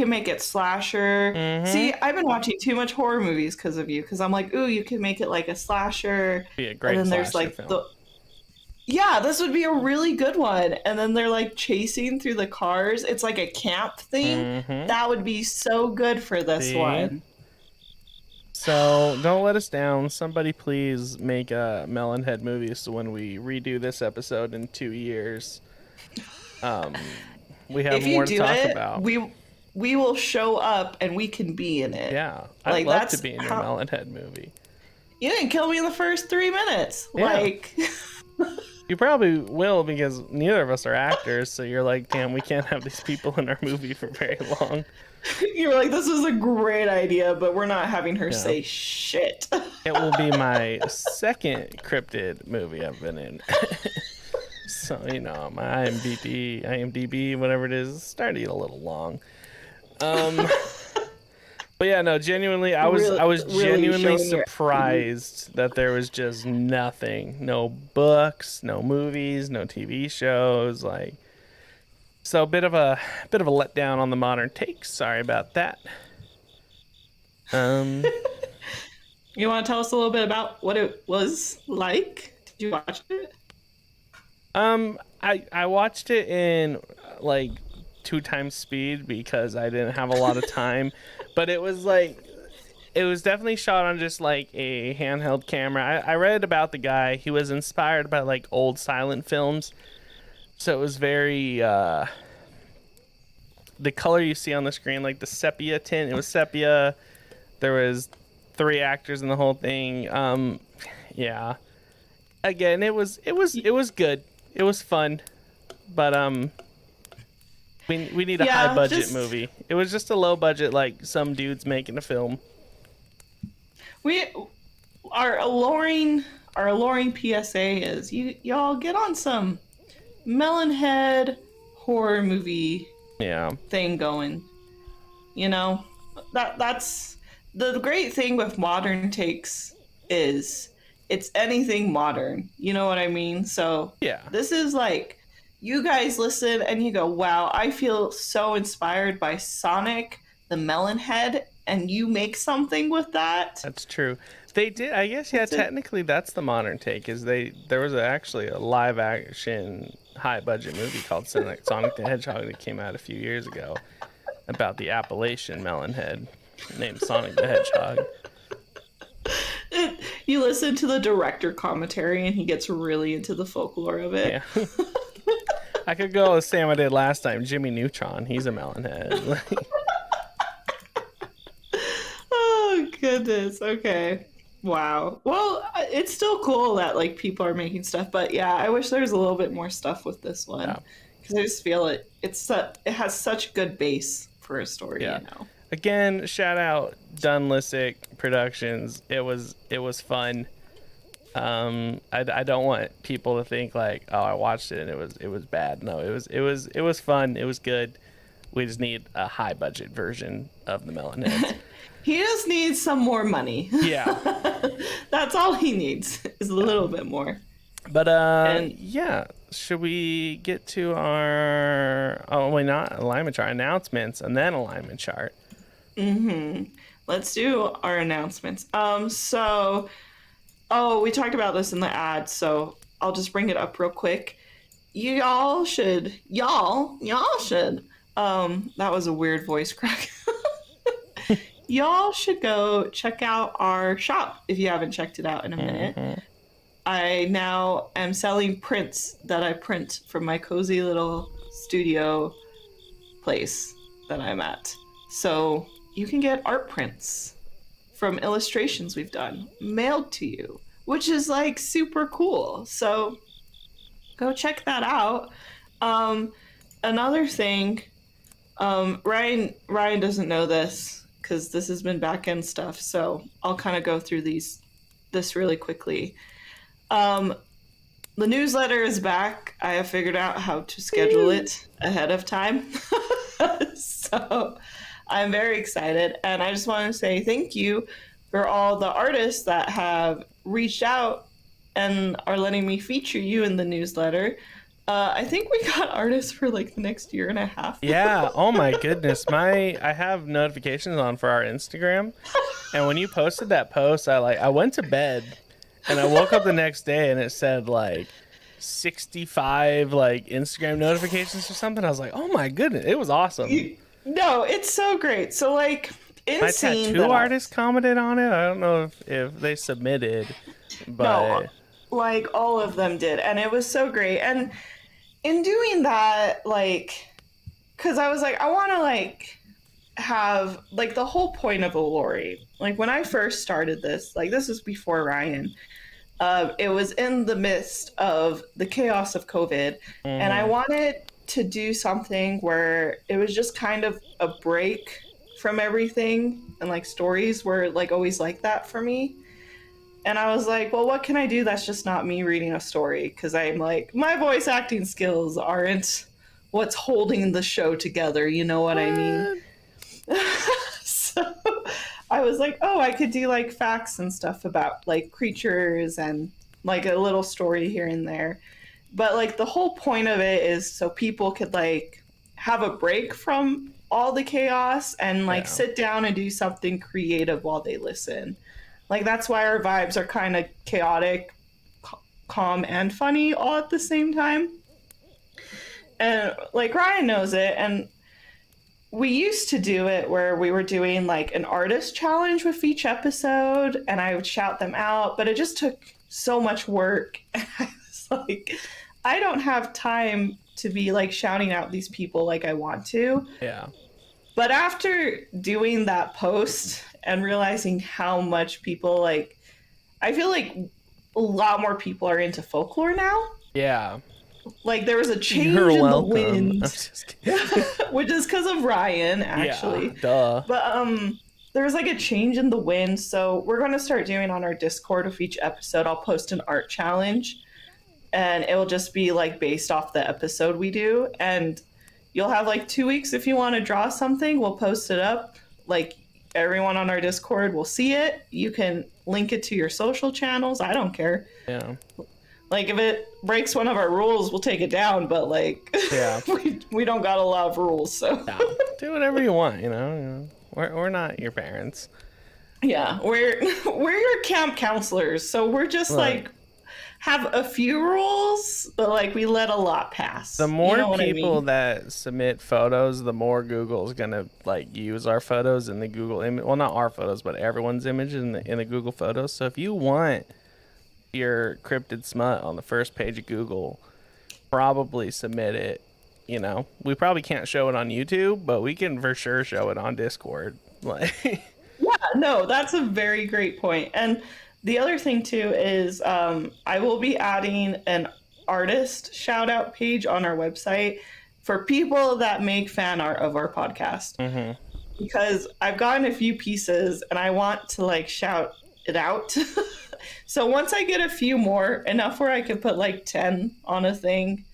[SPEAKER 2] make it slasher.
[SPEAKER 1] Mm-hmm.
[SPEAKER 2] See, I've been watching too much horror movies because of you. Because I'm like, ooh, you can make it like a slasher.
[SPEAKER 1] Be a great. And then there's like film.
[SPEAKER 2] Yeah, this would be a really good one. And then they're like chasing through the cars. It's like a camp thing.
[SPEAKER 1] Mm-hmm.
[SPEAKER 2] That would be so good for this one.
[SPEAKER 1] So don't let us down. Somebody please make a Melon Head movie so when we redo this episode in 2 years, we have more to talk about.
[SPEAKER 2] We will show up and we can be in it.
[SPEAKER 1] Yeah, I'd love to be in your Melon Head movie.
[SPEAKER 2] You didn't kill me in the first 3 minutes.
[SPEAKER 1] Yeah.
[SPEAKER 2] Like...
[SPEAKER 1] You probably will because neither of us are actors, so you're like, damn, we can't have these people in our movie for very long.
[SPEAKER 2] You're like, this is a great idea, but we're not having her say shit.
[SPEAKER 1] It will be my second cryptid movie I've been in. So, you know, my IMDb, whatever it is starting to get a little long. But yeah, no, genuinely, I was genuinely surprised that there was just nothing. No books, no movies, no TV shows. Like, so a bit of a letdown on the modern takes. Sorry about that.
[SPEAKER 2] You want to tell us a little bit about what it was like? Did you watch it?
[SPEAKER 1] I watched it in like 2 times speed because I didn't have a lot of time. But it was definitely shot on just like a handheld camera. I read about the guy. He was inspired by like old silent films. So it was very, the color you see on the screen, like the sepia tint, it was sepia. There was 3 actors in the whole thing. Yeah. Again, it was good. It was fun. But, we need a high budget movie. It was just a low budget, like some dudes making a film.
[SPEAKER 2] Our Aloreing PSA is y'all get on some Melon Head horror movie thing going. You know, that's the great thing with modern takes is it's anything modern. You know what I mean? So this is like. You guys listen and you go, wow, I feel so inspired by Sonic the Melon Head, and you make something with that.
[SPEAKER 1] That's true. They did, I guess, technically that's the modern take, is there was actually a live action high budget movie called Sonic the Hedgehog that came out a few years ago about the Appalachian Melon Head named Sonic the Hedgehog.
[SPEAKER 2] You listen to the director commentary and he gets really into the folklore of it.
[SPEAKER 1] Yeah. I could go with Sam I did last time, Jimmy Neutron. He's a Melon Head.
[SPEAKER 2] Oh, goodness. Okay. Wow. Well, it's still cool that like people are making stuff, but yeah, I wish there was a little bit more stuff with this one because I just feel it has such good base for a story. You know.
[SPEAKER 1] Again, shout out Dunlisic Productions. It was fun. I don't want people to think like, oh, I watched it and it was bad. No, it was fun. It was good. We just need a high budget version of the Melon Heads.
[SPEAKER 2] He just needs some more money.
[SPEAKER 1] Yeah.
[SPEAKER 2] That's all he needs is a little bit more.
[SPEAKER 1] But should we get to our not alignment chart announcements and then alignment chart?
[SPEAKER 2] Let's do our announcements. We talked about this in the ad, so I'll just bring it up real quick. Y'all should. That was a weird voice crack. Y'all should go check out our shop if you haven't checked it out in a minute. I now am selling prints that I print from my cozy little studio place that I'm at. So you can get art prints from illustrations we've done mailed to you, which is like super cool. So go check that out. Another thing, Ryan doesn't know this because this has been back end stuff, so I'll kind of go through this really quickly. The newsletter is back. I have figured out how to schedule it ahead of time. So I'm very excited. And I just want to say thank you for all the artists that have reached out and are letting me feature you in the newsletter. I think we got artists for like the next year and a half.
[SPEAKER 1] Yeah. Oh my goodness. I have notifications on for our Instagram. And when you posted that post, I went to bed and I woke up the next day and it said like 65 like Instagram notifications or something. I was like, oh my goodness, it was awesome.
[SPEAKER 2] No, it's so great. So like insane.
[SPEAKER 1] My tattoo artist commented on it. I don't know if they submitted, but
[SPEAKER 2] no, like all of them did, and it was so great. And in doing that, like, because I was like, I want to like have like the whole point of Aloreing. Like when I first started this, like this was before Ryan. It was in the midst of the chaos of COVID, and I wanted to do something where it was just kind of a break from everything, and like stories were like always like that for me. And I was like, well, what can I do that's just not me reading a story? Because I'm like, my voice acting skills aren't what's holding the show together. You know what I mean? So I was like, oh, I could do like facts and stuff about like creatures and like a little story here and there. But like the whole point of it is so people could like have a break from all the chaos and like sit down and do something creative while they listen. Like that's why our vibes are kind of chaotic, calm, and funny all at the same time. And like Ryan knows it, and we used to do it where we were doing like an artist challenge with each episode, and I would shout them out, but it just took so much work. I was like, I don't have time to be like shouting out these people like I want to.
[SPEAKER 1] Yeah.
[SPEAKER 2] But after doing that post and realizing how much people like, I feel like a lot more people are into folklore now.
[SPEAKER 1] Yeah.
[SPEAKER 2] Like there was a change in the wind, which is because of Ryan, actually.
[SPEAKER 1] Yeah, duh.
[SPEAKER 2] But there was like a change in the wind, so we're going to start doing on our Discord with each episode. I'll post an art challenge, and it will just be like based off the episode we do, and you'll have like 2 weeks if you want to draw something. We'll post it up. Like everyone on our Discord will see it. You can link it to your social channels. I don't care.
[SPEAKER 1] Yeah.
[SPEAKER 2] Like if it breaks one of our rules, we'll take it down. But like,
[SPEAKER 1] yeah,
[SPEAKER 2] we don't got a lot of rules, so
[SPEAKER 1] do whatever you want. You know, we're not your parents.
[SPEAKER 2] Yeah, we're your camp counselors, so we're just like have a few rules, but like we let a lot pass.
[SPEAKER 1] The more people that submit photos, the more Google's gonna like use our photos in the Google image. Well, not our photos, but everyone's image in the Google photos. So if you want your cryptid smut on the first page of Google, probably submit it. You know, we probably can't show it on YouTube, but we can for sure show it on Discord. Like,
[SPEAKER 2] yeah, no, that's a very great point. And the other thing too is I will be adding an artist shout out page on our website for people that make fan art of our podcast. Mm-hmm. Because I've gotten a few pieces and I want to like shout it out. So once I get a few more, enough where I can put like 10 on a thing,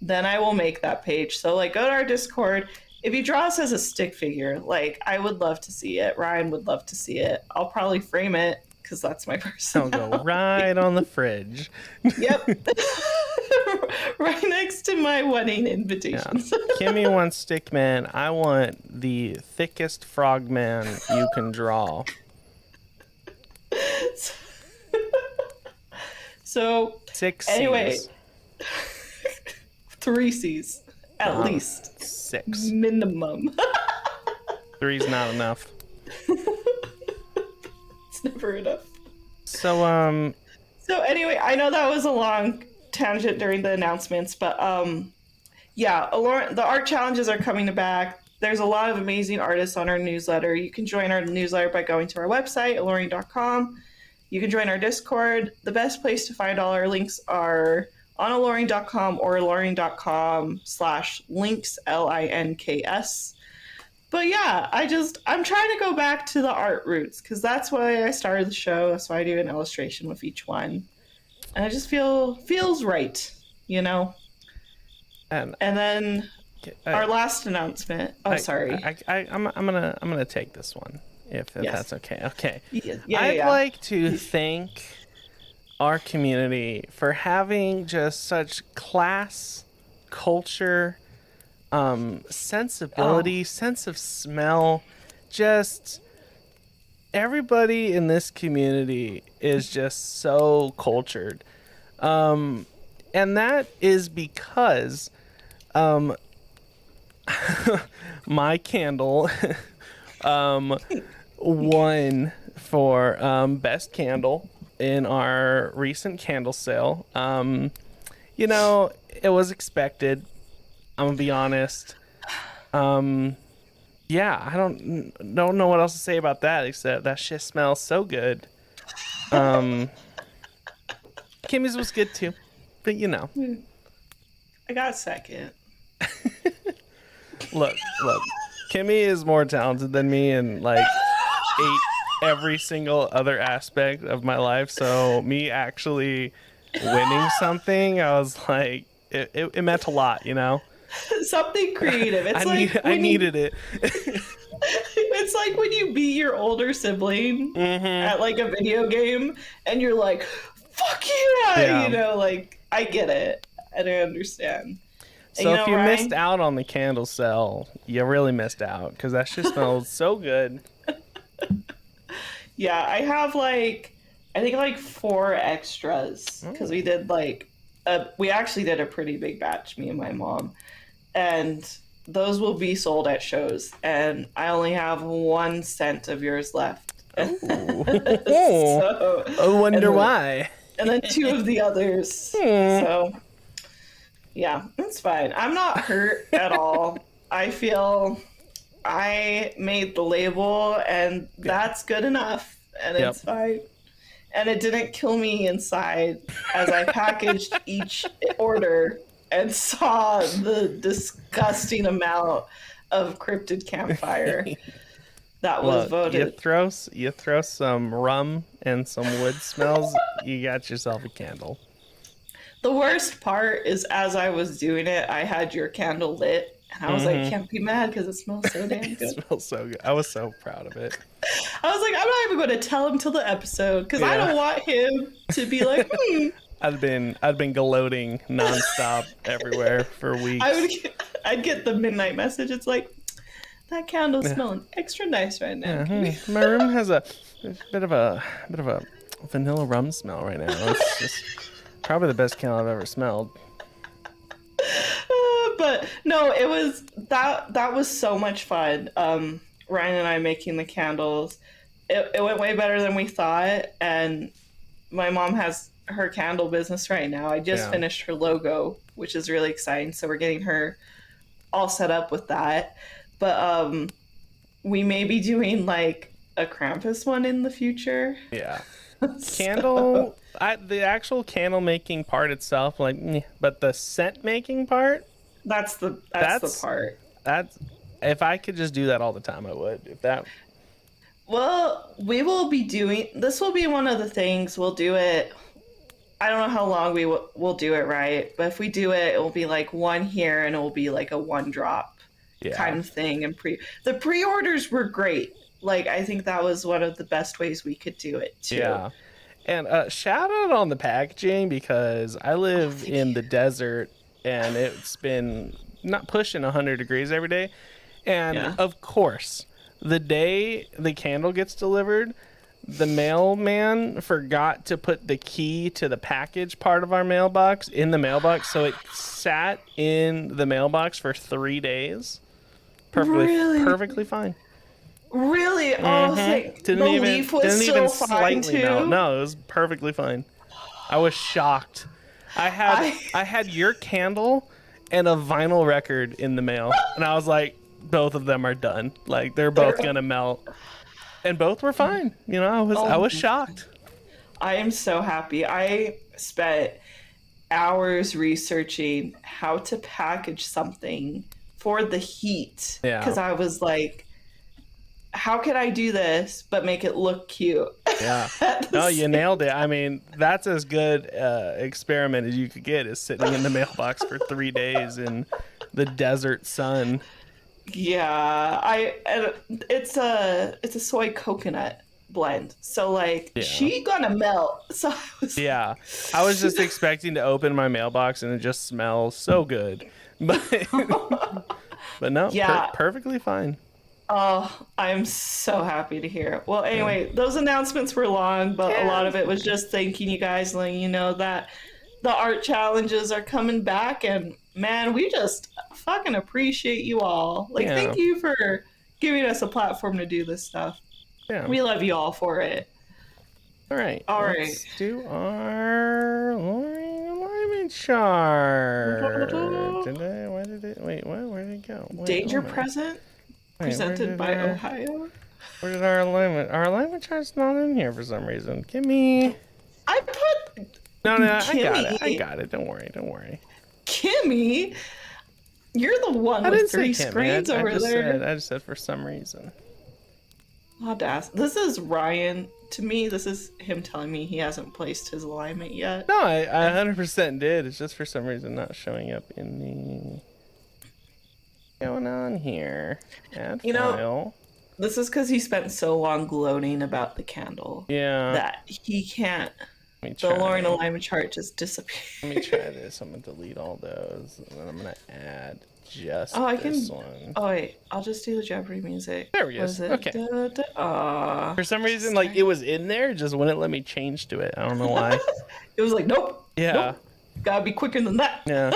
[SPEAKER 2] then I will make that page. So like go to our Discord. If you draw us as a stick figure, like I would love to see it. Ryan would love to see it. I'll probably frame it because that's my personality.
[SPEAKER 1] I'll go right on the fridge.
[SPEAKER 2] Yep. Right next to my wedding invitations.
[SPEAKER 1] Yeah. Kimmy wants Stickman. I want the thickest frogman you can draw.
[SPEAKER 2] So
[SPEAKER 1] 6
[SPEAKER 2] anyway,
[SPEAKER 1] C's.
[SPEAKER 2] 3 C's at least.
[SPEAKER 1] 6
[SPEAKER 2] minimum.
[SPEAKER 1] 3's not enough.
[SPEAKER 2] It's never enough.
[SPEAKER 1] So
[SPEAKER 2] anyway, I know that was a long tangent during the announcements, but yeah, the art challenges are coming back. There's a lot of amazing artists on our newsletter. You can join our newsletter by going to our website, aloreing.com. You can join our Discord. The best place to find all our links are on aloreing.com or aloreing.com/links, LINKS. But yeah, I'm trying to go back to the art roots because that's why I started the show. That's why I do an illustration with each one, and I just feels right, you know.
[SPEAKER 1] And
[SPEAKER 2] then our last announcement. Oh, sorry.
[SPEAKER 1] I'm gonna take this one if
[SPEAKER 2] Yes.
[SPEAKER 1] that's okay. Okay.
[SPEAKER 2] Yeah,
[SPEAKER 1] I'd like to thank our community for having just such class, culture, sensibility, sense of smell. Just everybody in this community is just so cultured. And that is because my candle won for best candle in our recent candle sale. You know, it was expected. I'm gonna be honest. Yeah, I don't know what else to say about that except that shit smells so good. Kimmy's was good too, but you know.
[SPEAKER 2] I got second.
[SPEAKER 1] Look. Kimmy is more talented than me in like every single other aspect of my life. So me actually winning something, I was like, it meant a lot, you know.
[SPEAKER 2] Something creative. It's
[SPEAKER 1] I needed it.
[SPEAKER 2] It's like when you beat your older sibling at like a video game, and you're like, "Fuck yeah!" You know, like I get it. I don't understand.
[SPEAKER 1] So if you missed out on the candle sale, you really missed out because that shit smells so good.
[SPEAKER 2] Yeah, I have I think 4 extras because we did we actually did a pretty big batch, me and my mom, and those will be sold at shows, and I only have 1 scent of yours left.
[SPEAKER 1] So, I wonder why.
[SPEAKER 2] And then 2 of the others. So yeah, it's fine. I'm not hurt at all. I feel I made the label and that's good enough, and it's fine. And it didn't kill me inside as I packaged each order and saw the disgusting amount of cryptid campfire that was voted.
[SPEAKER 1] You throw some rum and some wood smells, you got yourself a candle.
[SPEAKER 2] The worst part is as I was doing it, I had your candle lit, and I was like, can't be mad because it smells so damn good.
[SPEAKER 1] It smells so good. I was so proud of it.
[SPEAKER 2] I was like, I'm not even going to tell him till the episode because I don't want him to be like,
[SPEAKER 1] I'd been gloating nonstop everywhere for weeks.
[SPEAKER 2] I'd get the midnight message. It's like, that candle's smelling extra nice right now.
[SPEAKER 1] My room has a bit of a vanilla rum smell right now. It's just probably the best candle I've ever smelled.
[SPEAKER 2] But no, it was that was so much fun. Ryan and I making the candles. It went way better than we thought, and my mom has her candle business right now. I just finished her logo, which is really exciting. So we're getting her all set up with that. But we may be doing like a Krampus one in the future.
[SPEAKER 1] Yeah. Candle, the actual candle making part itself, but the scent making part,
[SPEAKER 2] that's the part.
[SPEAKER 1] That's if I could just do that all the time, I would.
[SPEAKER 2] Well, we will be doing this. Will be one of the things we'll do it. I don't know how long we'll do it, right? But if we do it, it will be like 1 here, and it will be like a 1 drop kind of thing. And the pre-orders were great. Like, I think that was one of the best ways we could do it too.
[SPEAKER 1] Yeah. And shout out on the packaging, because I live in the desert and it's been not pushing 100 degrees every day. And of course, the day the candle gets delivered, the mailman forgot to put the key to the package part of our mailbox in the mailbox. So it sat in the mailbox for 3 days. Perfectly fine.
[SPEAKER 2] Really? Oh, the leaf was still fine too?
[SPEAKER 1] Melt. No, it was perfectly fine. I was shocked. I had your candle and a vinyl record in the mail, and I was like, both of them are done. Like, they're both gonna melt, and both were fine. You know, I was shocked.
[SPEAKER 2] I am so happy. I spent hours researching how to package something for the heat.
[SPEAKER 1] Yeah.
[SPEAKER 2] Because I was like, how can I do this but make it look cute?
[SPEAKER 1] Yeah. No, you nailed it. I mean, that's as good experiment as you could get, is sitting in the mailbox for 3 days in the desert sun.
[SPEAKER 2] Yeah, it's a soy coconut blend, so like she gonna melt. So
[SPEAKER 1] I was just expecting to open my mailbox and it just smells so good, but no, perfectly fine.
[SPEAKER 2] Oh, I'm so happy to hear. Well, anyway, those announcements were long, but a lot of it was just thanking you guys, letting you know that the art challenges are coming back, and man, we just fucking appreciate you all. Like, thank you for giving us a platform to do this stuff. Yeah. We love you all for it.
[SPEAKER 1] All right. Let's do our alignment chart. Where did it go?
[SPEAKER 2] Danger present? Presented by Ohio.
[SPEAKER 1] Where did our alignment chart's not in here for some reason. Kimmy.
[SPEAKER 2] I put
[SPEAKER 1] No, I got it. Don't worry.
[SPEAKER 2] Kimmy, you're the one with 3 screens over there.
[SPEAKER 1] I just said for some reason.
[SPEAKER 2] Audacity. This is Ryan. To me, this is him telling me he hasn't placed his alignment yet.
[SPEAKER 1] No, I 100% did. It's just for some reason not showing up in the... going on here? Add file.
[SPEAKER 2] This is because he spent so long gloating about the candle.
[SPEAKER 1] Yeah.
[SPEAKER 2] That he can't. The Aloreing alignment chart just disappeared.
[SPEAKER 1] Let me try this. I'm gonna delete all those, and then I'm gonna add just this one.
[SPEAKER 2] Oh wait, I'll just do the Jeopardy music.
[SPEAKER 1] There we go. Okay. For some reason, like it was in there, just wouldn't let me change to it. I don't know why.
[SPEAKER 2] It was like, nope.
[SPEAKER 1] Yeah.
[SPEAKER 2] Nope. Gotta be quicker than that.
[SPEAKER 1] Yeah.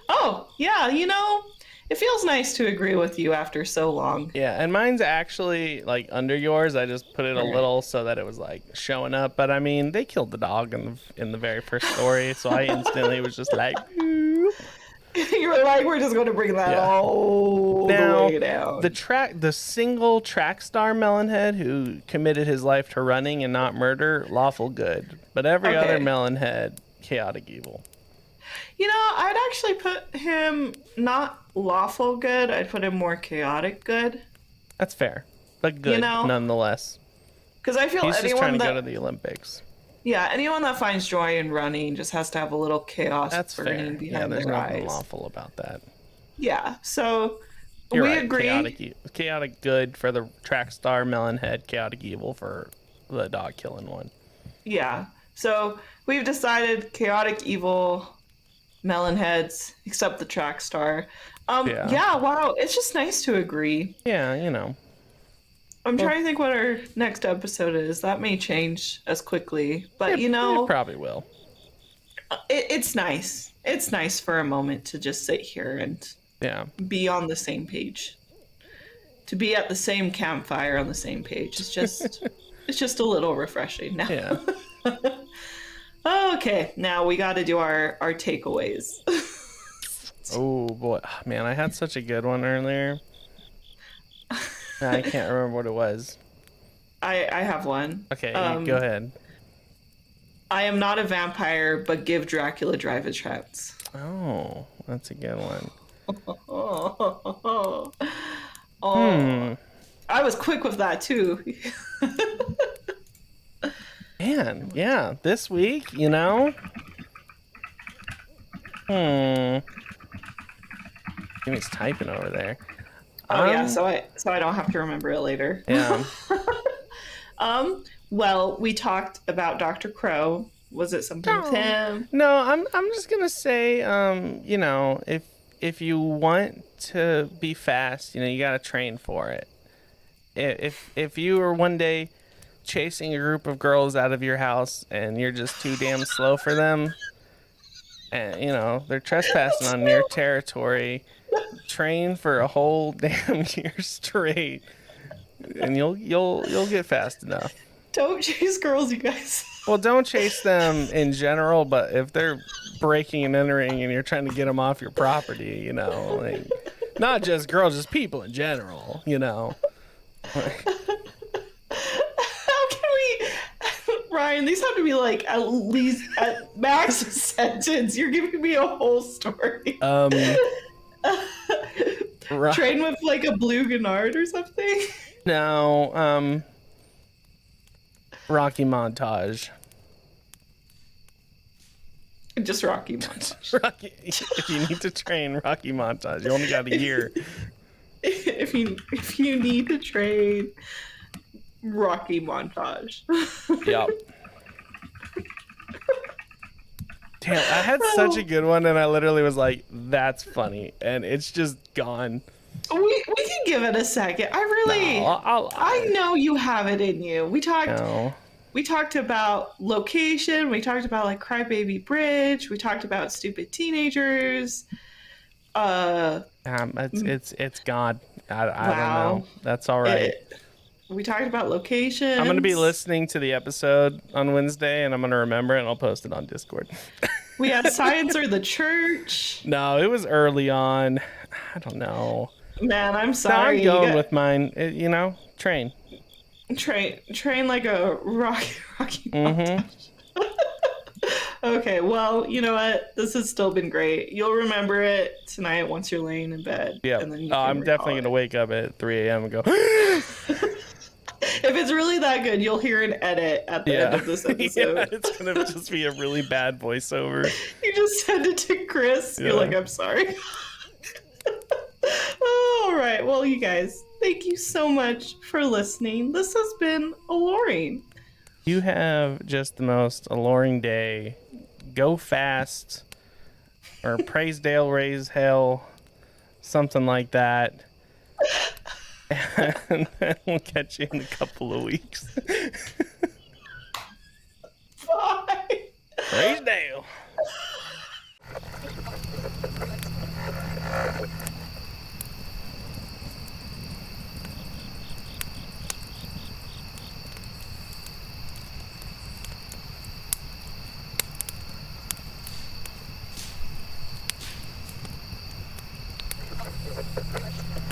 [SPEAKER 2] Oh yeah, it feels nice to agree with you after so long.
[SPEAKER 1] Yeah, and mine's actually like under yours. I just put it a little so that it was like showing up. But I mean, they killed the dog in the very first story, so I instantly was just like,
[SPEAKER 2] you were like, we're just going to bring that all the way down.
[SPEAKER 1] The single track star Melonhead who committed his life to running and not murder, lawful good. But every other Melonhead, chaotic evil.
[SPEAKER 2] I'd actually put him not lawful good. I'd put him more chaotic good.
[SPEAKER 1] That's fair, but good nonetheless.
[SPEAKER 2] Because I feel
[SPEAKER 1] he's just trying to go to the Olympics.
[SPEAKER 2] Yeah, anyone that finds joy in running just has to have a little chaos burning behind their eyes.
[SPEAKER 1] There's nothing lawful about that.
[SPEAKER 2] Yeah, so
[SPEAKER 1] we
[SPEAKER 2] agree.
[SPEAKER 1] Chaotic good for the track star Melonhead, chaotic evil for the dog killing one.
[SPEAKER 2] Yeah, so we've decided chaotic evil Melonheads, except the track star. Wow, it's just nice to agree.
[SPEAKER 1] Yeah,
[SPEAKER 2] I'm trying to think what our next episode is. That may change as quickly, but
[SPEAKER 1] it probably will.
[SPEAKER 2] It's nice. It's nice for a moment to just sit here and be on the same page. To be at the same campfire on the same page. It's just a little refreshing now.
[SPEAKER 1] Yeah.
[SPEAKER 2] Okay, now we got to do our takeaways.
[SPEAKER 1] Oh boy, man, I had such a good one earlier. I can't remember what it was.
[SPEAKER 2] I have one.
[SPEAKER 1] Okay, go ahead.
[SPEAKER 2] I am not a vampire, but give Dracula drive a chance.
[SPEAKER 1] Oh, that's a good one.
[SPEAKER 2] I was quick with that too.
[SPEAKER 1] Man, yeah, this week, Jimmy's typing over there.
[SPEAKER 2] So I don't have to remember it later.
[SPEAKER 1] Yeah.
[SPEAKER 2] Well, we talked about Dr. Crow. Was it something with him?
[SPEAKER 1] No, I'm just gonna say, if you want to be fast, you gotta train for it. If you were one day chasing a group of girls out of your house and you're just too damn slow for them, and they're trespassing on your territory, train for a whole damn year straight, and you'll get fast enough.
[SPEAKER 2] Don't chase girls, you guys.
[SPEAKER 1] Well, don't chase them in general, but if they're breaking and entering and you're trying to get them off your property, like, not just girls, just people in general,
[SPEAKER 2] How can we, Ryan, these have to be like at least at max a sentence. You're giving me a whole story. Train with like a blue Gennard or something?
[SPEAKER 1] No, Rocky montage.
[SPEAKER 2] Just Rocky montage.
[SPEAKER 1] Rocky, if you need to train, Rocky montage. You only got a year.
[SPEAKER 2] If you need to train, Rocky montage.
[SPEAKER 1] Yep. Damn, I had such a good one, and I literally was like, "That's funny," and it's just gone.
[SPEAKER 2] We can give it a second. I know you have it in you. We talked about location. We talked about like Crybaby Bridge. We talked about stupid teenagers.
[SPEAKER 1] It's gone. I don't know. That's all right.
[SPEAKER 2] We talked about location.
[SPEAKER 1] I'm gonna be listening to the episode on Wednesday, and I'm gonna remember it, and I'll post it on Discord.
[SPEAKER 2] We had Science or the Church.
[SPEAKER 1] No, it was early on. I don't know.
[SPEAKER 2] Man, I'm sorry.
[SPEAKER 1] No, I'm going with mine. Train
[SPEAKER 2] like a rocky montage. Okay, well, you know what? This has still been great. You'll remember it tonight once you're laying in bed.
[SPEAKER 1] Yeah. I'm definitely going to wake up at 3 a.m. and go.
[SPEAKER 2] If it's really that good, you'll hear an edit at the end of this episode.
[SPEAKER 1] Yeah, it's going to just be a really bad voiceover.
[SPEAKER 2] You just send it to Chris. Yeah. You're like, I'm sorry. All right. Well, you guys, thank you so much for listening. This has been Aloreing.
[SPEAKER 1] You have just the most alluring day. Go fast, or praise Dale, raise hell, something like that. And then we'll catch you in a couple of weeks.
[SPEAKER 2] Bye.
[SPEAKER 1] Praise Dale.